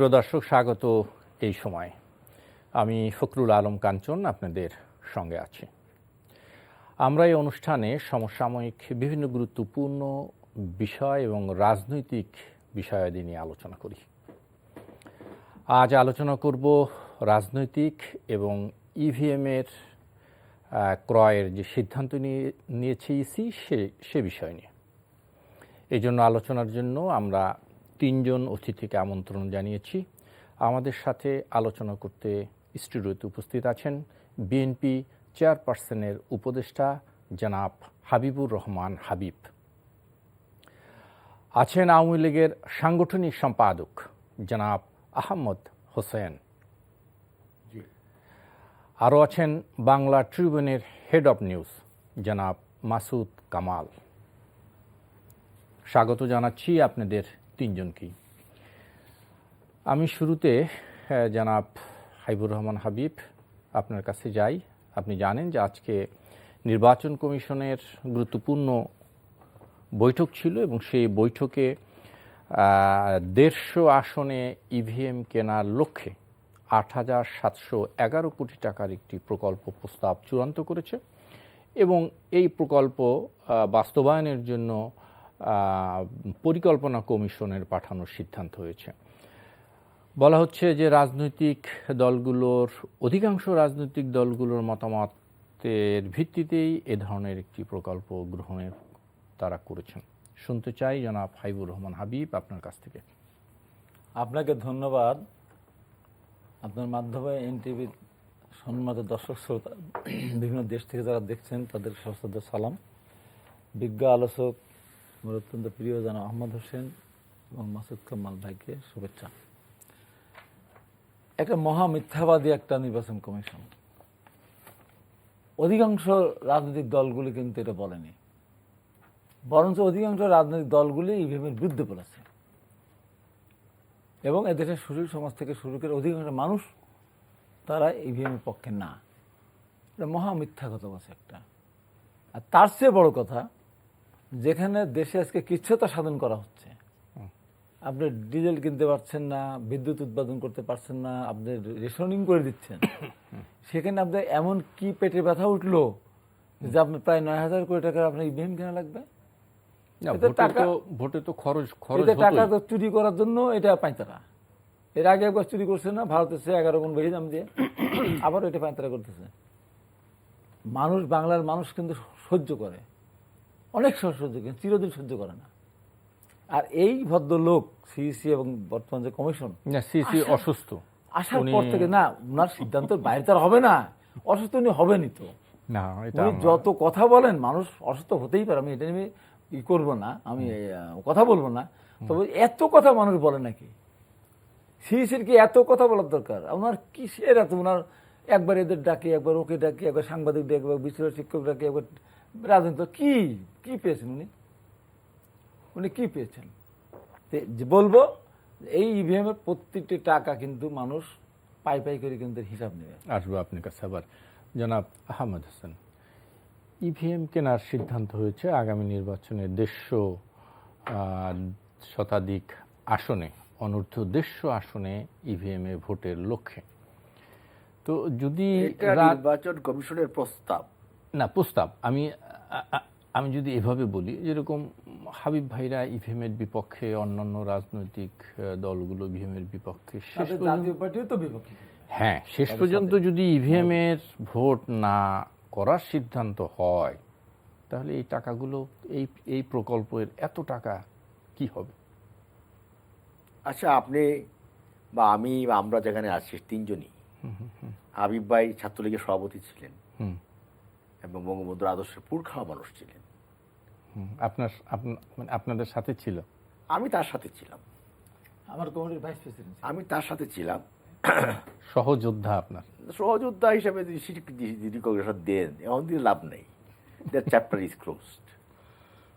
সুপ্রিয় দর্শক, স্বাগত এই সময়। আমি ফখরুল আলম কাঞ্চন আপনাদের সঙ্গে আছি। আমরা এই অনুষ্ঠানে সমসাময়িক বিভিন্ন গুরুত্বপূর্ণ বিষয় এবং রাজনৈতিক বিষয়াদি নিয়ে আলোচনা করি। আজ আলোচনা করব রাজনৈতিক এবং ইভিএমের ক্রয়ের যে সিদ্ধান্ত নিয়েছে ইসি সে বিষয় নিয়ে। এই জন্য আলোচনার জন্য আমরা তিনজন অতিথিকে আমন্ত্রণ জানিয়েছি। আমাদের সাথে আলোচনা করতে স্টুডিওতে উপস্থিত আছেন বিএনপি চেয়ারপারসনের উপদেষ্টা জনাব হাবিবুর রহমান হাবিব, আছেন আওয়ামী লীগের সাংগঠনিক সম্পাদক জনাব আহমদ হোসেন, আরও আছেন বাংলা ট্রিবিউনের হেড অব নিউজ জনাব মাসুদ কামাল। স্বাগত জানাচ্ছি আপনাদের তিনজনকেই। আমি শুরুতে জনাব হাবিবুর রহমান হাবিব আপনার কাছে যাই। আপনি জানেন যে আজকে নির্বাচন কমিশনের গুরুত্বপূর্ণ বৈঠক ছিল এবং সেই বৈঠকে 150 আসনে ইভিএম কেনার লক্ষ্যে 8,711 কোটি টাকার একটি প্রকল্প প্রস্তাব চূড়ান্ত করেছে এবং এই প্রকল্প বাস্তবায়নের জন্য পরিকল্পনা কমিশনের পাঠানোর সিদ্ধান্ত হয়েছে। বলা হচ্ছে যে অধিকাংশ রাজনৈতিক দলগুলোর মতামতের ভিত্তিতেই এ ধরনের একটি প্রকল্প গ্রহণের তারা করেছেন। শুনতে চাই জনাব হাবিবুর রহমান হাবিব আপনার কাছ থেকে। আপনাকে ধন্যবাদ। আপনার মাধ্যমে এনটিভির সম্মানিত দর্শক শ্রোতা বিভিন্ন দেশ থেকে যারা দেখছেন তাদের সশ্রদ্ধ সালাম। বিজ্ঞ আলোচক আমার অত্যন্ত প্রিয় জনাব আহমদ হোসেন এবং মাসুদ কামাল ভাইকে শুভেচ্ছা। একটা মহা মিথ্যাবাদী একটা নির্বাচন কমিশন। অধিকাংশ রাজনৈতিক দলগুলি কিন্তু এটা বলেনি, বরঞ্চ অধিকাংশ রাজনৈতিক দলগুলি ইভিএমের বিরুদ্ধে বলেছে এবং এদেশের সুশীল সমাজ থেকে শুরু করে অধিকাংশ মানুষ তারা ইভিএমের পক্ষে না। এটা মহা মিথ্যা কথা বলছে একটা। আর তার চেয়ে বড় কথা, যেখানে দেশে আজকে কিচ্ছুতা সাধন করা হচ্ছে, আপনি ডিজেল কিনতে পারছেন না, বিদ্যুৎ উৎপাদন করতে পারছেন না, আপনি রেশনিং করে দিচ্ছেন, সেখানে আপনার এমন কি পেটে ব্যথা উঠলো যে আপনার প্রায় 9,000 কোটি টাকা আপনার ইভিএম কেনা লাগবে। ভোটে তো খরচ টাকা তো চুরি করার জন্য এটা পাঁচতারা। এর আগে একবার চুরি করছে না, ভারতের চেয়ে 11 গুণ বেশি দাম দিয়ে, আবার এটা পাঁচতারা করতেছে। মানুষ, বাংলার মানুষ কিন্তু সহ্য করে, অনেক সহ্য করে, চিরদিন সহ্য করে না। আর এই ভদ্রলোক সিইসি এবং বর্তমান যে কমিশন, সিইসি অসুস্থ, আসার পর থেকে না ওনার সিদ্ধান্তের বাইরে তার হবে না। অসুস্থ উনি হবেনই তো। উনি যত কথা বলেন, মানুষ অসুস্থ হতেই পারে, আমি এটা নিয়ে করবো না, আমি কথা বলবো না, তবে এত কথা মানুষ বলে নাকি? সিইসির কি এত কথা বলার দরকার? ওনার কিসের এত? ওনার একবার এদের ডাকে, একবার ওকে ডাকে, একবার সাংবাদিক ডাকে, একবার বিশ্ববিদ্যালয় শিক্ষক ডাকে, একবার রাজনীতি। কি পেয়েছেন উনি কি পেয়েছেন? বলবো এই ইভিএমের প্রত্যেকটি টাকা কিন্তু মানুষ পাই করে কিন্তু হিসাব নেবে। আসবো আপনার কাছে আবার। জনাব আহমদ হোসেন, ইভিএম কেনার সিদ্ধান্ত হয়েছে আগামী নির্বাচনে 150 শতাধিক আসনে, অনূর্ধ্ব 150 আসনে ইভিএম এ ভোটের লক্ষ্যে। তো যদি নির্বাচন কমিশনের প্রস্তাব আমি যদি এভাবে বলি, যেরকম হাবিব ভাইরা ইভিএম এর বিপক্ষে, অন্যান্য রাজনৈতিক দলগুলো ইভিএম এর বিপক্ষে, শেষ পর্যন্ত যদি ইভিএম এর ভোট না করার সিদ্ধান্ত হয়, তাহলে এই টাকাগুলো, এই প্রকল্পের এত টাকা কি হবে? আচ্ছা, আপনি বা আমি বা আমরা যেখানে আছি তিনজনই, হাবিব ভাই ছাত্রলীগের সভাপতি ছিলেন এবং বঙ্গবন্ধুর আদর্শের পুর খাওয়া মানুষ ছিলেন। আপনাদের সাথে ছিল? আমি তার সাথে ছিলাম। আমার কমিটির ভাইস প্রেসিডেন্ট, আমি তার সাথে ছিলাম। সহযোদ্ধা, আপনার সহযোদ্ধা হিসেবে রিকগনিশন দেন, এমন দিয়ে লাভ নেই। That chapter is closed.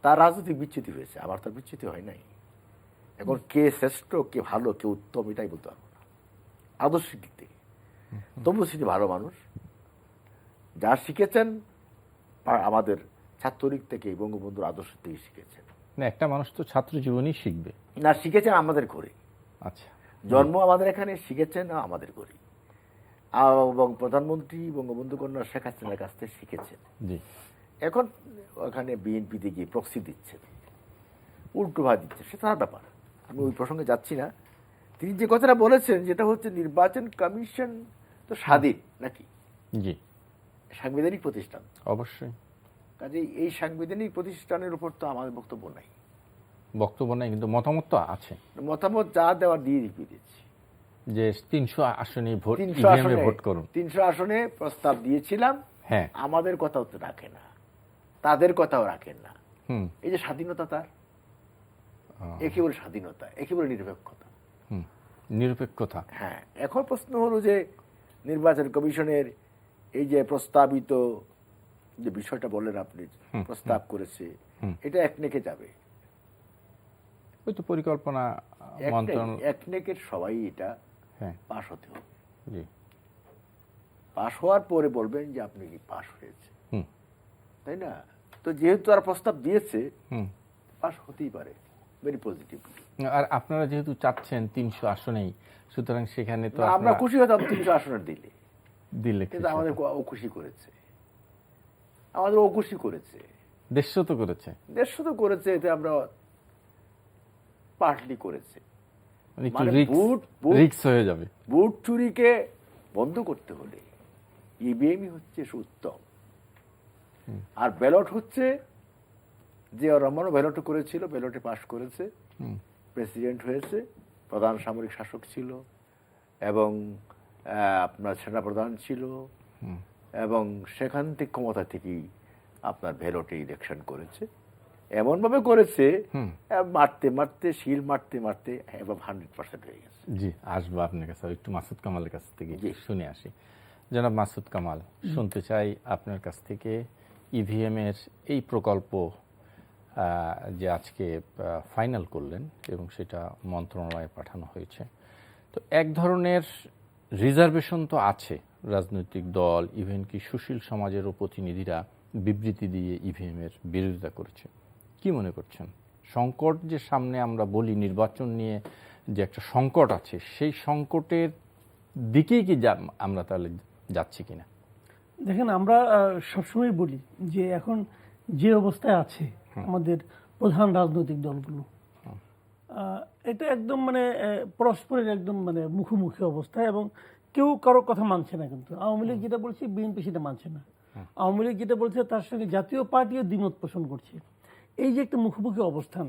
তার রাজনৈতিক বিচ্যুতি হয়েছে, আমার তার বিচ্যুতি হয় নাই। এখন কে শ্রেষ্ঠ, কে ভালো, কে উত্তম, এটাই বলতে পারবো না আদর্শিক দিক থেকে। তবুও তিনি ভালো মানুষ, যা শিখেছেন আমাদের ছাত্রলীগ থেকে, বঙ্গবন্ধুর আদর্শ থেকে শিখেছেন। না, একটা মানুষ তো ছাত্র জীবনই শিখবে না, শিখেছেন আমাদের ঘরে। আচ্ছা, জন্ম আমাদের এখানে, শিখেছেন আমাদের করি, এবং প্রধানমন্ত্রী বঙ্গবন্ধু কন্যা শেখ হাসিনার কাছ থেকে শিখেছেন। জি। এখন ওখানে বিএনপিতে গিয়ে প্রক্সি দিচ্ছেন, উল্টো ভাব দিচ্ছেন, সে তার ব্যাপার, আমি ওই প্রসঙ্গে যাচ্ছি না। তিনি যে কথাটা বলেছেন যেটা হচ্ছে নির্বাচন কমিশন তো স্বাধীন নাকি, জি, সাংবিধানিক প্রতিষ্ঠান, অবশ্যই কাজেই এই সাংবিধানিক প্রতিষ্ঠানের উপর তো আমাদের বক্তব্য নাই। বক্তব্য নেই, কিন্তু মতামত তো আছে মতামত যা দেওয়ার দিয়ে দিয়েছি যে 300 আসনে ভোট, 300 আসনে ভোট করুন। 300 আসনে প্রস্তাব দিয়েছিলাম, হ্যাঁ, আমাদের কথাও তো রাখে না, তাদের কথাও রাখেন না। হুম, এই যে স্বাধীনতা, তার একে বলে স্বাধীনতা, একে বলে নিরপেক্ষতা। হুম, নিরপেক্ষতা। হ্যাঁ, এখন প্রশ্ন হলো যে নির্বাচন কমিশনের এই যে প্রস্তাবিত যে বিষয়টা বললেন আপনি, প্রস্তাব করেছে, এটা একনেকে যাবে, ওই তো পরিকল্পনা মন্ত্রণালয়, একনেকের সবাই এটা হ্যাঁ, পাশ হতে হবে। জি, পাশ হওয়ার পরে বলবেন যে আপনি কি পাশ হয়েছে, হুম, তাই না? তো যেহেতু তারা প্রস্তাব দিয়েছে, হুম। পাশ হতেই পারে, ভেরি পজিটিভ। আর আপনারা যেহেতু চাচ্ছেন 300 আসনেই, সুতরাং সেখানে তো আমরা খুশি হতাম 300 আসনের দিলে, দিলে কিন্তু আমাদের অখুশি করেছে, আমাদের অখুশি করেছে, দেশ তো করেছে, দেশ তো করেছে, এতে আমরা পার্টলি করেছে। মানে একটু মানে রিস্ক হয়ে যাবে। ভোট চুরিকে বন্ধ করতে হলে ইভিএমই হচ্ছে উত্তম, আর ব্যালট হচ্ছে যে রহমানও ব্যালট করেছিল, ব্যালটে পাশ করেছে, প্রেসিডেন্ট হয়েছে, প্রধান সামরিক শাসক ছিল, এবং আপনার সেনাপ্রধান ছিল, এবং সেখান থেকে ক্ষমতা থেকেই আপনার ব্যালটে ইলেকশন করেছে, এমনভাবে করেছে মারতে মারতে শিল মারতে মারতে এবার 100% হয়ে গেছে। জি, আসবো আপনার কাছে, একটু মাসুদ কামালের কাছ থেকে শুনে আসি। জনাব মাসুদ কামাল, শুনতে চাই আপনার কাছ থেকে ইভিএম এর এই প্রকল্প যে আজকে ফাইনাল করলেন এবং সেটা মন্ত্রণালয়ে পাঠানো হয়েছে, তো এক ধরনের রিজার্ভেশন তো আছে, রাজনৈতিক দল ইভেন কি সুশীল সমাজেরও প্রতিনিধিরা বিবৃতি দিয়ে ইভিএম এর বিরোধিতা করেছে। কি মনে করছেন, সংকট যে সামনে আমরা বলি নির্বাচন নিয়ে যে একটা সংকট আছে, সেই সংকটের দিকেই কি আমরা তাহলে যাচ্ছি কিনা? দেখেন, আমরা সবসময় বলি যে এখন যে অবস্থায় আছে আমাদের প্রধান রাজনৈতিক দলগুলো, এটা একদম মানে পরস্পরের একদম মানে মুখোমুখি অবস্থা, এবং কেউ কারো কথা মানছে না। কিন্তু আওয়ামী লীগ যেটা বলছে বিএনপি সেটা মানছে না, আওয়ামী লীগ যেটা বলছে তার সঙ্গে জাতীয় পার্টিও দ্বিমত পোষণ করছে। এই যে একটা মুখোমুখি অবস্থান,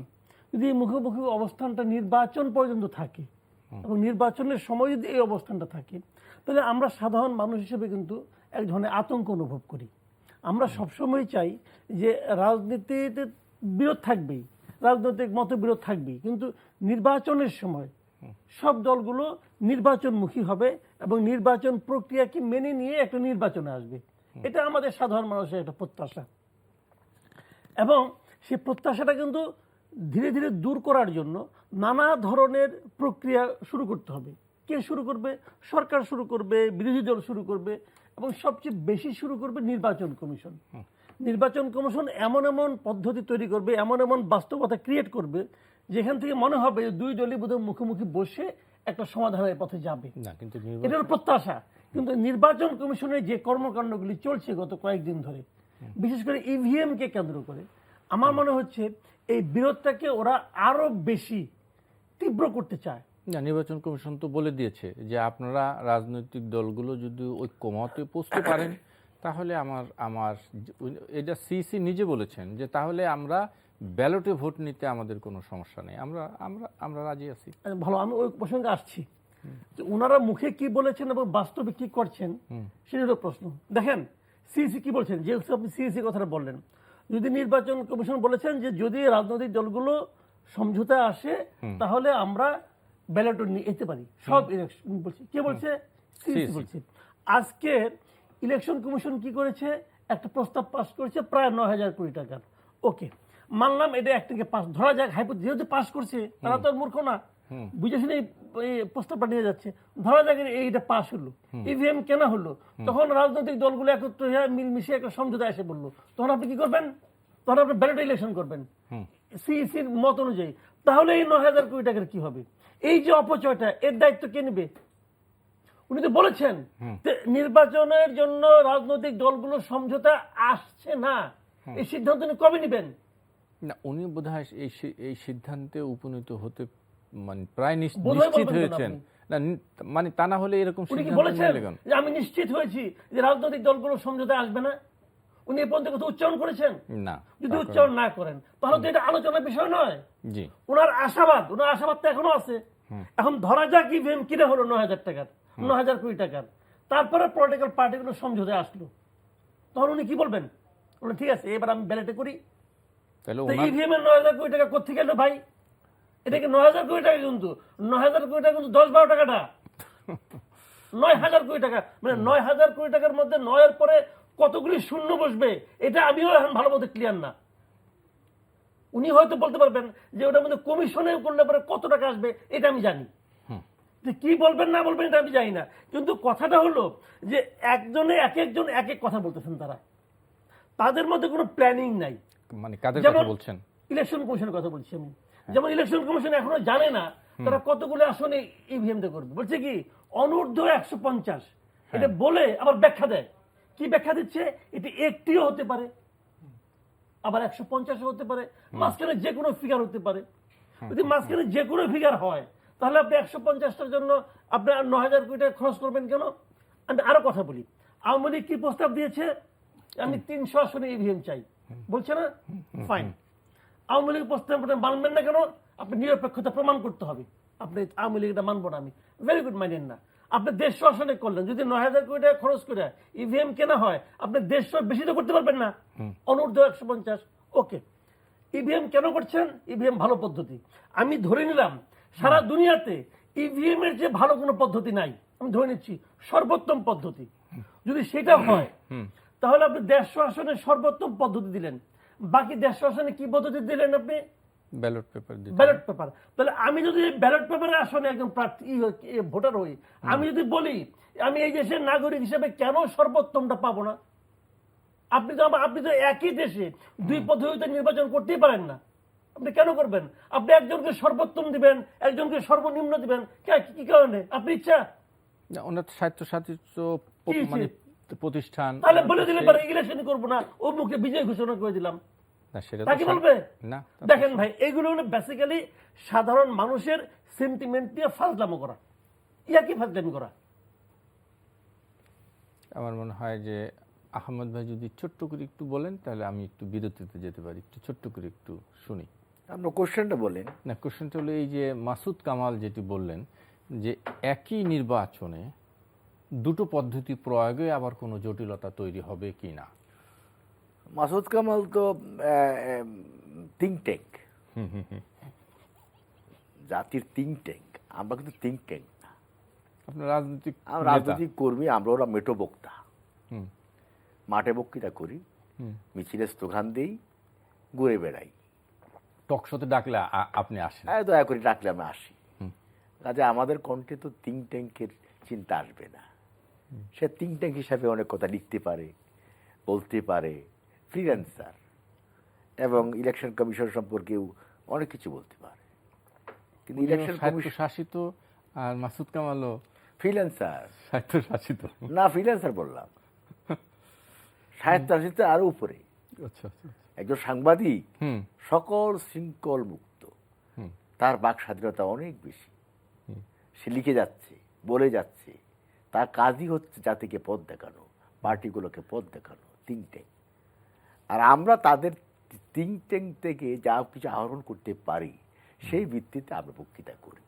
যদি এই মুখোমুখি অবস্থানটা নির্বাচন পর্যন্ত থাকে এবং নির্বাচনের সময় যদি এই অবস্থানটা থাকে, তাহলে আমরা সাধারণ মানুষ হিসেবে কিন্তু এক ধরনের আতঙ্ক অনুভব করি। আমরা সবসময় চাই যে রাজনীতিতে বিরোধ থাকবেই, রাজনৈতিক মতবিরোধ থাকবেই, কিন্তু নির্বাচনের সময় সব দলগুলো নির্বাচনমুখী হবে এবং নির্বাচন প্রক্রিয়াকে মেনে নিয়ে একটা নির্বাচনে আসবে। এটা আমাদের সাধারণ মানুষের একটা প্রত্যাশা, এবং সেই প্রত্যাশাটা কিন্তু ধীরে ধীরে দূর করার জন্য নানা ধরনের প্রক্রিয়া শুরু করতে হবে। কে শুরু করবে? সরকার শুরু করবে, বিরোধী দল শুরু করবে, এবং সবচেয়ে বেশি শুরু করবে নির্বাচন কমিশন। নির্বাচন কমিশন এমন এমন পদ্ধতি তৈরি করবে, এমন এমন বাস্তবতা ক্রিয়েট করবে, যেখান থেকে মনে হবে দুই দলই বোধহয় মুখোমুখি বসে একটা সমাধানের পথে যাবে। এটার প্রত্যাশা। কিন্তু নির্বাচন কমিশনের যে কর্মকাণ্ডগুলি চলছে গত কয়েকদিন ধরে, বিশেষ করে ইভিএম কে কেন্দ্র করে, আমার মনে হচ্ছে এই বিরোধটাকে ওরা আরো বেশি তীব্র করতে চায়। না, নির্বাচন কমিশন তো বলে দিয়েছে যে আপনারা রাজনৈতিক দলগুলো যদি ঐক্যমতে পৌঁছতে পারেন, তাহলে আমার এটা সিইসি নিজে বলেছেন যে তাহলে আমরা ব্যালটে ভোট নিতে আমাদের কোনো সমস্যা নেই, আমরা আমরা আমরা রাজি আছি। ভালো, আমি ওই প্রসঙ্গে আসছি। ওনারা মুখে কি বলেছেন এবং বাস্তবে কি করছেন সেটা হলো প্রশ্ন। দেখেন সিইসি কি বলছেন, যে আপনি সিইসি কথাটা বললেন, যদি নির্বাচন কমিশন বলেছেন যে যদি রাজনৈতিক দলগুলো সমঝোতা আসে তাহলে আমরা ব্যালট নিয়ে যেতে পারি সব ইলেকশন বলছে। কে বলছে? সিইসি বলছে। আজকে ইলেকশন কমিশন কি করেছে? একটা প্রস্তাব পাস করেছে প্রায় 9,000 কোটি টাকার। ওকে, মানলাম এটা একটাকে পাস, ধরা যাক যেহেতু পাস করছে, তারা তো আর মূর্খ না, বুঝে শুনে এই প্রস্তাবটা নিয়ে যাচ্ছে। ধরা যাক এইটা পাস হলো, ইভিএম কেনা হলো, তখন রাজনৈতিক দলগুলো একত্র হয়ে মিলমিশে একটা সমঝোতা এসে বললো, তখন আপনি কি করবেন? তখন আপনি ব্যালট ইলেকশন করবেন সিইসির মত অনুযায়ী। তাহলে এই 9,000 কোটি টাকার কি হবে? এই যে অপচয়টা, এর দায়িত্ব কে নেবে? উনি তো বলেছেন যে নির্বাচনের জন্য রাজনৈতিক দলগুলো সমঝোতা আসছে না, এই সিদ্ধান্ত উনি কবে নেবেন? না, উনি বোধহয় এই সিদ্ধান্তে উপনীত হতে মানে প্রায় বোধহয় নিশ্চিত বলবেন কেন হয়েছেন। আপনি? না, মানে তা না হলে এরকম উনি কি সিদ্ধান্ত বলেছেন নিলে কেন? যে আমি নিশ্চিত হয়েছি যে রাজনৈতিক দলগুলো সমঝোতায় আসবে না? উনি এ পর্যন্ত কথা উচ্চারণ করেছেন? না। যদি উচ্চারণ না করেন তাহলে তো এটা আলোচনার বিষয় নয়। জি। ওনার আশাবাদ তো এখনো আছে। এখন ধরা যাক ইভিএম কিনে হলো 9,000 টাকার, 9,000 কোটি টাকার, তারপরে পলিটিক্যাল পার্টিগুলো সমঝোতায় আসলো, তখন উনি কি বলবেন? বললেন ঠিক আছে এবার আমি ব্যালেটে করি। তাহলে ইভিএম এর 9,000 কোটি টাকা কোথেকে এলো ভাই? এটাকে 9,000 কোটি টাকা, কিন্তু 9,000 কোটি টাকা কিন্তু 10-12 টাকাটা 9,000 কোটি টাকা, মানে 9,000 কোটি টাকার মধ্যে 9 এর পরে কতগুলি শূন্য বসবে এটা আমিও এখন ভালো মতো ক্লিয়ার না। উনি হয়তো বলতে পারবেন যে ওটার মধ্যে কমিশনে করলে পরে কত টাকা আসবে এটা আমি জানি, কি বলবেন না বলবেন এটা আমি জানি না। কিন্তু কথাটা হলো যে একজনে এক একজন এক এক কথা বলতেছেন, তাদের মধ্যে কোনো প্ল্যানিং নাই। মানে কাদের যেমন কথা বলছেন? ইলেকশন কমিশনের কথা বলছি আমি। যেমন ইলেকশন কমিশন এখনো জানে না তারা কতগুলো আসনে ইভিএম তে করবে। বলছে কি অনূর্ধ্ব 150, এটা বলে আবার ব্যাখ্যা দেয়। কি ব্যাখ্যা দিচ্ছে? এটি একটিও হতে পারে, আবার 150 হতে পারে, মাঝখানে যে কোনো ফিগার হতে পারে। যদি মাঝখানে যে কোনো ফিগার হয় তাহলে আপনি 150টার জন্য আপনার 9,000 কোটি টাকা খরচ করবেন কেন? আমি আরো কথা বলি, আওয়ামী লীগ কি প্রস্তাব দিয়েছে? আমি 300 আসনে ইভিএম চাই বলছে না? ফাইন, আওয়ামী লীগ প্রস্তাব মানবেন না কেন? আপনি নিরপেক্ষতা প্রমাণ করতে হবে। আপনি আওয়ামী লীগ এটা মানবো না আমি, ভেরি গুড, মানেন না। আপনি 150 আসনে করলেন, যদি 9,000 কোটি টাকা খরচ করে ইভিএম কেনা হয় আপনি 150 বেশি তো করতে পারবেন না, অনূর্ধ্ব 150। ওকে, ইভিএম কেন করছেন? ইভিএম ভালো পদ্ধতি। আমি ধরে নিলাম সারা দুনিয়াতে ইভিএম এর যে ভালো কোনো পদ্ধতি নাই, আমি ধরে নিচ্ছি সর্বোত্তম পদ্ধতি। যদি সেটা হয় তাহলে আপনি 150 আসনে সর্বোত্তম পদ্ধতি দিলেন, বাকি 150 আসনে কি পদ্ধতি দিলেন আপনি? ব্যালট পেপার দিতে। Ballot paper. তাহলে আমি যদি ব্যালট পেপারে আসনে একজন প্রার্থী ভোটার হই, আমি যদি বলি আমি এই দেশের নাগরিক হিসেবে কেন সর্বোত্তমটা পাবো না? আপনি তো একই দেশে দুই পদ্ধতিতে নির্বাচন করতেই পারেন না, আপনি কেন করবেন? আপনি একজনকে সর্বোত্তম দিবেন, একজনকে সর্বনিম্ন দিবেন, কি কারণে? আপনি ইচ্ছা? না, ওনার স্বায়ত্তশাসিত মানে প্রতিষ্ঠান। তাহলে বলে দিলে পারে ইলেকশন করবো না, ও মুখে বিজয় ঘোষণা করে দিলাম, না, সেটা তাকে বলবে না। দেখেন ভাই, এগুলো হলো বেসিক্যালি সাধারণ মানুষের সেন্টিমেন্ট দিয়ে ফাজলামো করা, কি ফাজলামি করা। আমার মনে হয় যে আহমদ ভাই যদি ছোট্ট করে একটু বলেন তাহলে আমি একটু বিরতিতে যেতে পারি, একটু ছোট্ট করে একটু শুনি। আপনার কোশ্চেনটা বলেন। না, কোশ্চেনটা হলো এই যে মাসুদ কামাল যেটি বললেন যে একই নির্বাচনে দুটো পদ্ধতি প্রয়োগে আবার কোনো জটিলতা তৈরি হবে কি না। মাসুদ কামাল তো থিঙ্ক ট্যাঙ্ক, জাতির থিঙ্ক ট্যাঙ্ক। আমরা কিন্তু থিঙ্ক ট্যাঙ্ক না, আপনার রাজনৈতিক রাজনৈতিক কর্মী। আমরা ওরা মেটো বক্তা, মাঠে বক্তৃতা করি, মিছিলে স্লোগান দিই, ঘুরে বেড়াই। টকশোতে ডাকলে আপনি আসেন? দয়া করে ডাকলে আমি আসি। কাজে আমাদের কণ্ঠে তো থিঙ্ক ট্যাঙ্কের চিন্তা আসবে না। সে থিঙ্ক ট্যাঙ্ক হিসাবে অনেক কথা লিখতে পারে, বলতে পারে, ফ্রিল্যান্সার, এবং ইলেকশন কমিশন সম্পর্কেও অনেক কিছু বলতে পারে। কিন্তু ইলেকশন কমিশন শাসিত, আর মাসুদ কামালও ফ্রিল্যান্সার। স্বায়ত্তশাসিত না, ফ্রিল্যান্সার বললাম, স্বায়ত্তশাসিত আরো উপরে। আচ্ছা, একজন সাংবাদিক সকল শৃঙ্খল মুক্ত, তার বাক স্বাধীনতা অনেক বেশি। সে লিখে যাচ্ছে, বলে যাচ্ছে, তার কাজই হচ্ছে জাতিকে পথ দেখানো, পার্টিগুলোকে পথ দেখানো, থিঙ্ক ট্যাঙ্ক। আর আমরা তাদের থিঙ্ক ট্যাঙ্ক থেকে যা কিছু আহরণ করতে পারি সেই ভিত্তিতে আমরা বক্তৃতা করি,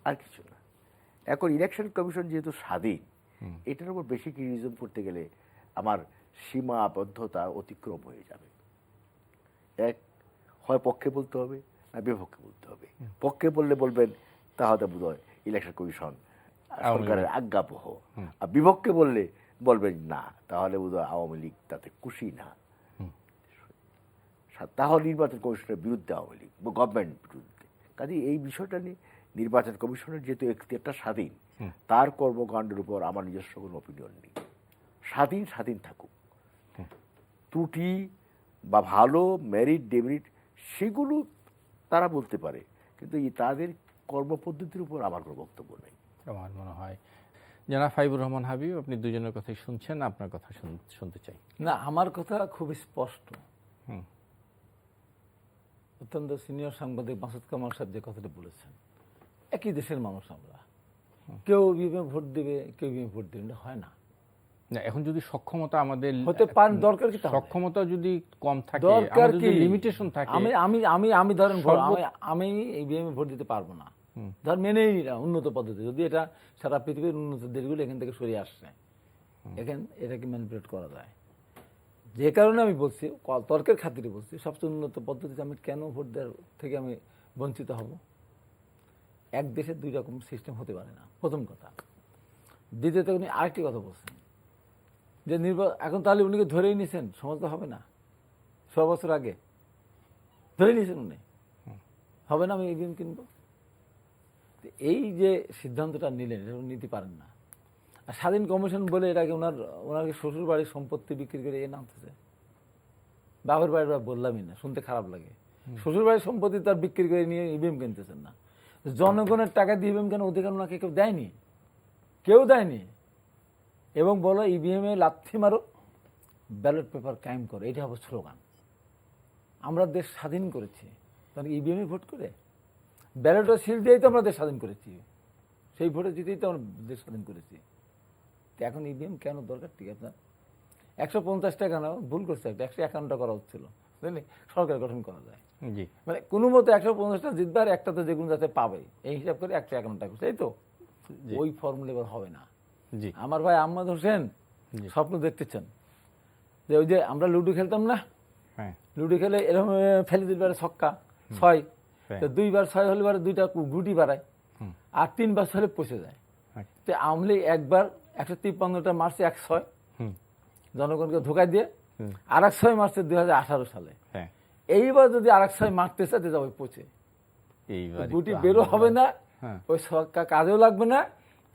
আর কিছু না। এখন ইলেকশন কমিশন যেহেতু স্বাধীন, এটার উপর বেশি ক্রিটিসিজম করতে গেলে আমার সীমাবদ্ধতা অতিক্রম হয়ে যাবে। হয় পক্ষে বলতে হবে না বিপক্ষে বলতে হবে। পক্ষে বললে বলবেন তাহলে বোধ হয় ইলেকশন কমিশন সরকারের আজ্ঞাবহ, আর বিপক্ষে বললে বলবেন না তাহলে বোধ হয় আওয়ামী লীগ তাতে খুশি না, তাহলে নির্বাচন কমিশনের বিরুদ্ধে আওয়ামী লীগ বা গভর্নমেন্ট বিরুদ্ধে। কাজে এই বিষয়টা নিয়ে নির্বাচন কমিশনের যেহেতু একটা স্বাধীন, তার কর্মকাণ্ডের উপর আমার নিজস্ব কোনো অপিনিয়ন নেই। স্বাধীন থাকুক, ত্রুটি বা ভালো মেরিট ডেমেরিট সেগুলো তারা বলতে পারে, কিন্তু তাদের কর্মপদ্ধতির উপর আমার কোনো বক্তব্য নেই। আমার মনে হয় জনাব ফাইবুর রহমান হাবিব, আপনি দুজনের কথাই শুনছেন, আপনার কথা শুনতে চাই। না, আমার কথা খুব স্পষ্ট। হুম। অত্যন্ত সিনিয়র সাংবাদিক মাসুদ কামাল সাহেব যে কথাটা বলেছেন, একই দেশের মানুষ আমরা, কেউ ইভিএমে ভোট দেবে, কেউ ইভিএমে ভোট দেবে, এটা হয় না। না, এখন যদি সক্ষমতা আমাদের হতে পারেন, দরকার কি তাহলে? সক্ষমতা যদি কম থাকে, দরকার আমাদের কি? যদি লিমিটেশন থাকে, আমি আমি আমি আমি ধরেন আমি ইভিএমে ভোট দিতে পারবো না, ধর মেনেই নিলাম উন্নত পদ্ধতি, যদি এটা সারা পৃথিবীর উন্নত দেশগুলো এখান থেকে সরিয়ে আসছে, এটাকে ম্যানিপুলেট করা যায়। যে কারণে আমি বলছি, তর্কের খাতিরে বলছি, সবচেয়ে উন্নত পদ্ধতিতে আমি কেন ভোট দেওয়ার থেকে আমি বঞ্চিত হব? এক দেশে দুই রকম সিস্টেম হতে পারে না, প্রথম কথা। দ্বিতীয়ত উনি আরেকটি কথা বলছেন যে এখন তাহলে উনিকে ধরেই নিয়েছেন, সমাজ তো হবে না, 6 বছর আগে ধরে নিয়েছেন উনি, হবে না আমি ইভিএম কিনবো। এই যে সিদ্ধান্তটা নিলেন, এটা উনি নিতে পারেন না। আর স্বাধীন কমিশন বলে এর আগে ওনাকে শ্বশুর বাড়ির সম্পত্তি বিক্রি করে এ নামতেছে, বাবার বাড়ির বললামই না, শুনতে খারাপ লাগে। শ্বশুর বাড়ির সম্পত্তি তার বিক্রি করে নিয়ে ইভিএম কিনতেছেন না। জনগণের টাকা দিয়ে ইভিএম কেন অধিকার ওনাকে কেউ দেয়নি, কেউ দেয়নি। এবং বলো ইভিএম এ লাথি মারো, ব্যালট পেপার কায়েম করো, এটা হবে স্লোগান। আমরা দেশ স্বাধীন করেছি তখন ইভিএম এ ভোট করে, ব্যালটও সিল দিয়েই তো আমরা দেশ স্বাধীন করেছি, সেই ভোটে জিতেই তো আমরা দেশ স্বাধীন করেছি। তো এখন ইভিএম কেন দরকার? ঠিক আছে, 150 টাকা না, ভুল করছে, 151টা করা হচ্ছিল, বুঝলি, সরকার গঠন করা যায়। জি, মানে কোনো মতো 150টা জিতবে আর একটা তো যেগুলো যাতে পাবে, এই হিসাব করে 151টা করছে, এই তো। ওই ফর্মুলা এবার হবে না। জি, আমার ভাই আহমদ হোসেন স্বপ্ন দেখতেছেন যে ওই যে আমরা লুডো খেলতাম না, হ্যাঁ, লুডো খেলে এরকম ফেলে দিলে ছক্কা 6, তো 2 বার 6 হলে বারে 2টা গুটি বাড়ায়, আর 3 বার হলে পচে যায়। তো আমলি একবার 153টা মারছে 106, জনগণকে ধোকা দিয়ে, আর 6 মারছে 2018 সালে। হ্যাঁ, এইবার যদি আর 6 মারতে চাতে যাবে পচে, এইবার গুটি বেরো হবে না, হ্যাঁ, ওই ছক্কা কাজেও লাগবে না,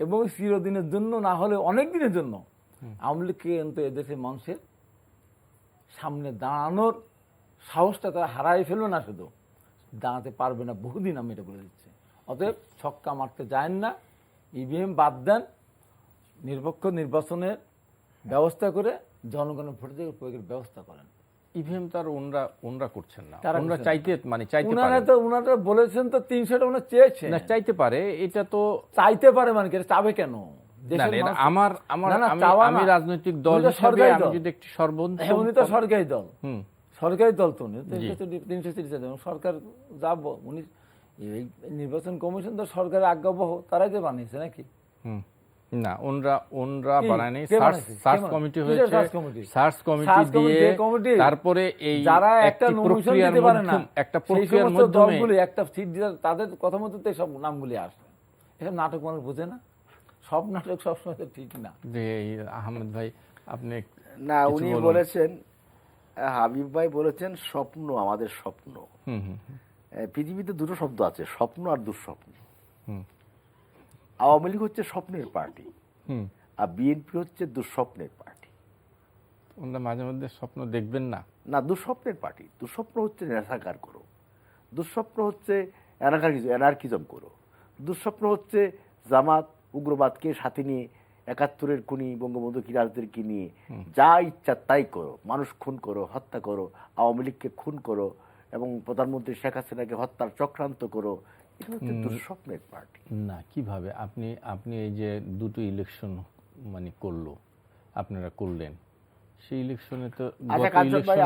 এবং চিরদিনের জন্য না হলে অনেক দিনের জন্য আওয়ামী লীগকে কিন্তু এদেশের মানুষের সামনে দাঁড়ানোর সাহসটা তারা হারাই ফেলবে না, শুধু দাঁড়াতে পারবে না বহুদিন, আমি এটা বলে দিচ্ছি। অতএব ছক্কা মারতে যায় না, ইভিএম বাদ দেন, নিরপেক্ষ নির্বাচনের ব্যবস্থা করে জনগণের ভোটের প্রয়োগের ব্যবস্থা করেন। ইভিএম তার ওনরা করছেন না, তারা ওনরা করছেন চাইতে চাইতে উনারা পারে তো উনারা বলেছেন তো 300টা উনি চেয়েছেন না, চাইতে পারে, এটা তো চাইতে পারে, মানে কি এটা চাবে কেন? না, দেশের এটা মানুষ- আমার না, না, আমি চাওয়া আমি না। রাজনৈতিক দল উনি তো হিসেবে সরকারি আমি দল। যদি একটি সর্বোচ্চ হ্যাঁ, উনি তো সরকারি দল, হুম, সরকারি দল তো উনি 330 সরকার যাব, উনি এই নির্বাচন কমিশন তো সরকারের আজ্ঞাবহ, তারাই তো বানিয়েছে নাকি? হুম, না, ওনরা কি? বানায়নি, কে বানাইছে? সার্চ কে কমিটি বানাইছে? হয়েছে, কিসের search committee? Search committee search committee, দিয়ে যে কমিটি তারপরে এই যারা একটা একটি নমিনেশন প্রক্রিয়ার দিতে পারে না, একটা সেই প্রক্রিয়ার সমস্ত মাধ্যমে দলগুলি একটা সিট দিয়ে তাদের কথা মতো তো সব নামগুলি আসে। এসব নাটক মানুষ বোঝে না, সব নাটক সবসময় তো ঠিক না। যে এই আহমেদ ভাই আপনি না, কিছু উনি বলুন। বলেছেন, হাবিব ভাই বলেছেন স্বপ্ন, আমাদের স্বপ্ন। হুম, হুম, পৃথিবীতে দুটো শব্দ আছে, স্বপ্ন আর দুঃস্বপ্ন। হুম, আওয়ামী লীগ হচ্ছে স্বপ্নের পার্টি, হুম, আর বিএনপি হচ্ছে দুঃস্বপ্নের পার্টি। ওনরা মাঝে মধ্যে স্বপ্ন দেখবেন না। না, দুঃস্বপ্নের পার্টি। দুঃস্বপ্ন হচ্ছে নেশাকার করো, দুঃস্বপ্ন হচ্ছে অ্যানার্কিজম করো, দুঃস্বপ্ন হচ্ছে জামাত উগ্রবাদকে সাথে নিয়ে 71-এর খুনি বঙ্গবন্ধু কিরাজদেরকে নিয়ে যা ইচ্ছা তাই করো, মানুষ খুন করো, হত্যা করো, আওয়ামী লীগকে খুন করো এবং প্রধানমন্ত্রী শেখ হাসিনাকে হত্যার চক্রান্ত করো। এটা হচ্ছে দুঃস্বপ্নের পার্টি। না, কিভাবে আপনি এই যে দুটো ইলেকশন মানে আপনারা করলেন, সেই ইলেকশনে তো আচ্ছা কাঞ্চন ভাই,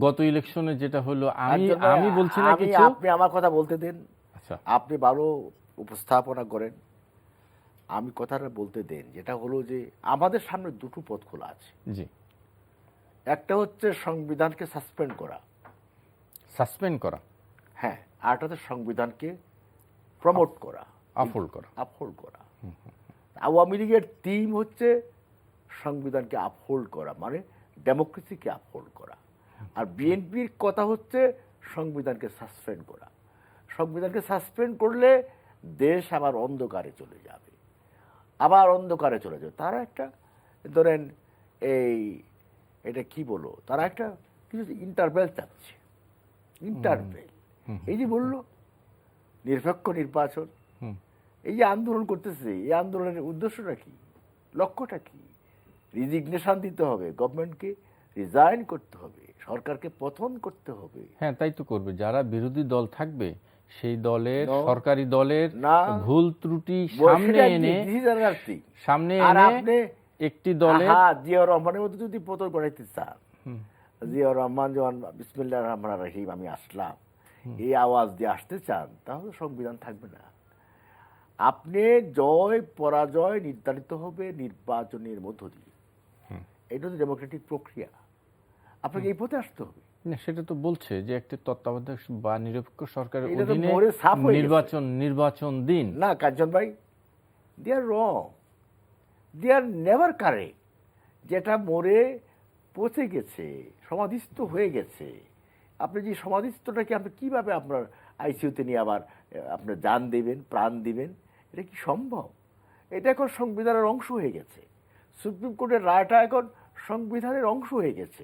গত ইলেকশনে যেটা হলো, কাঞ্চন ভাই, আমি বলছি না কিছু, আপনি আমার কথা বলতে দেন। আচ্ছা, আপনি ভালো উপস্থাপনা করেন, আমি কথাটা বলতে দেন। যেটা হলো যে আমাদের সামনে দুটো পথ খোলা আছে। জি, একটা হচ্ছে সংবিধানকে সাসপেন্ড করা, হ্যাঁ, আর একটা হচ্ছে সংবিধানকে প্রমোট করা, আপহোল্ড করা। আওয়ামী লীগের থিম হচ্ছে সংবিধানকে আপহোল্ড করা, মানে ডেমোক্রেসিকে আপহোল্ড করা। আর বিএনপির কথা হচ্ছে সংবিধানকে সাসপেন্ড করা। সংবিধানকে সাসপেন্ড করলে দেশ আবার অন্ধকারে চলে যাবে, তারা একটা ধরেন এটা কি বলো, তারা একটা কিছু ইন্টারভেল চাচ্ছে, এই যে বললো নিরপেক্ষ নির্বাচন, এই যে আন্দোলন করতেছে, এই আন্দোলনের উদ্দেশ্যটা কি, লক্ষ্যটা কি? রিজিগনেশন দিতে হবে, গভর্নমেন্টকে রিজাইন করতে হবে, সরকারকে পতন করতে হবে। হ্যাঁ, তাই তো করবে। যারা বিরোধী দল থাকবে সেই দলের, সরকারি দলের ভুল ত্রুটি সামনে এনে একটি দলের, জিয়াউর রহমানের মধ্যে যদি পতন করাইতে চান, জিয়াউর রহমান যখন বিসমিল্লাহির রহমানির রহিম আমি আসলাম এই আওয়াজ দিয়ে আসতে চান, তাহলে সংবিধান থাকবে না। আপনি জয় পরাজয় নির্ধারিত হবে নির্বাচনের মধ্য দিয়ে। এটা হচ্ছে ডেমোক্রেটিক প্রক্রিয়া, আপনাকে এই পথে আসতে হবে। না, সেটা তো বলছে যে একটি তত্ত্বাবধায়ক বা নিরপেক্ষ সরকারের এটা তো অধীনে মোরে সাফ হয়ে গেছে। নির্বাচন দিন। না কাঞ্চন ভাই, দে আর রং, দে আর নেভার কারেক্ট। যেটা মোরে পচে গেছে, সমাধিস্থ হয়ে গেছে, আপনি যে সমাধিস্থটাকে আপনি কীভাবে আপনার আইসিইউতে নিয়ে আবার আপনার জান দেবেন, প্রাণ দিবেন, এটা কি সম্ভব? এটা এখন সংবিধানের অংশ হয়ে গেছে। সুপ্রিম কোর্টের রায়টা এখন সংবিধানের অংশ হয়ে গেছে।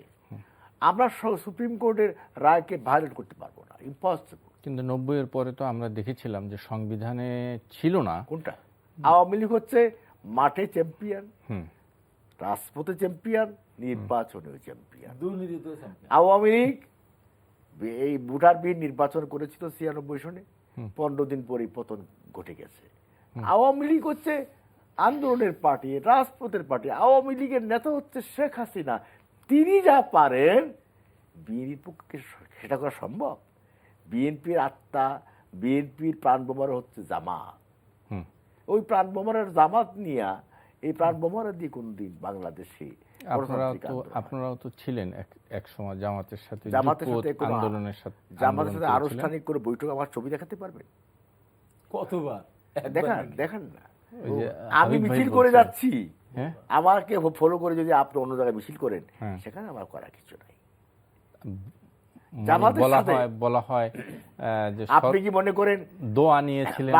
আমরা সুপ্রিম কোর্টের রায়কে ভায়োলেট করতে পারবো না, ইম্পসিবল। কিন্তু 90-এর পরে তো আমরা দেখেছিলাম যে সংবিধানে ছিল না। কোনটা? আওয়ামী লীগ হচ্ছে মাঠে চ্যাম্পিয়ন, রাজপথে চ্যাম্পিয়ন, নির্বাচনেও চ্যাম্পিয়ন। আওয়ামী লীগ এই ভোটারবিহীন নির্বাচন করেছিল 96 সনে, 15 দিন পরেই পতন ঘটে গেছে। আওয়ামী লীগ হচ্ছে আন্দোলনের পার্টি, রাজপথের পার্টি। আওয়ামী লীগের নেতা হচ্ছে শেখ হাসিনা। তিনি যা পারেন বিএনপির পক্ষে সেটা করা সম্ভব? বিএনপির আত্মা, বিএনপির প্রাণ বোমারা হচ্ছে জামাত। ওই প্রাণ বোমারের জামাত নিয়ে, এই প্রাণ বোমারা দিয়ে কোনদিন বাংলাদেশে আপনারাও তো ছিলেন এক সময় জামাতের সাথে, আন্দোলনের সাথে। জামাতের সাথে আনুষ্ঠানিক করে বৈঠক আমার ছবি দেখাতে পারবেন? কতবার দেখান না। আমি মিছিল করে যাচ্ছি, আমাকে ফলো করে যদি আপনি অন্য জায়গায় মিছিল করেন, সেখানে আমার করার কিছু নাই। বলা হয় যে আপনি কি মনে করেন দোয়া নিয়েছিলেন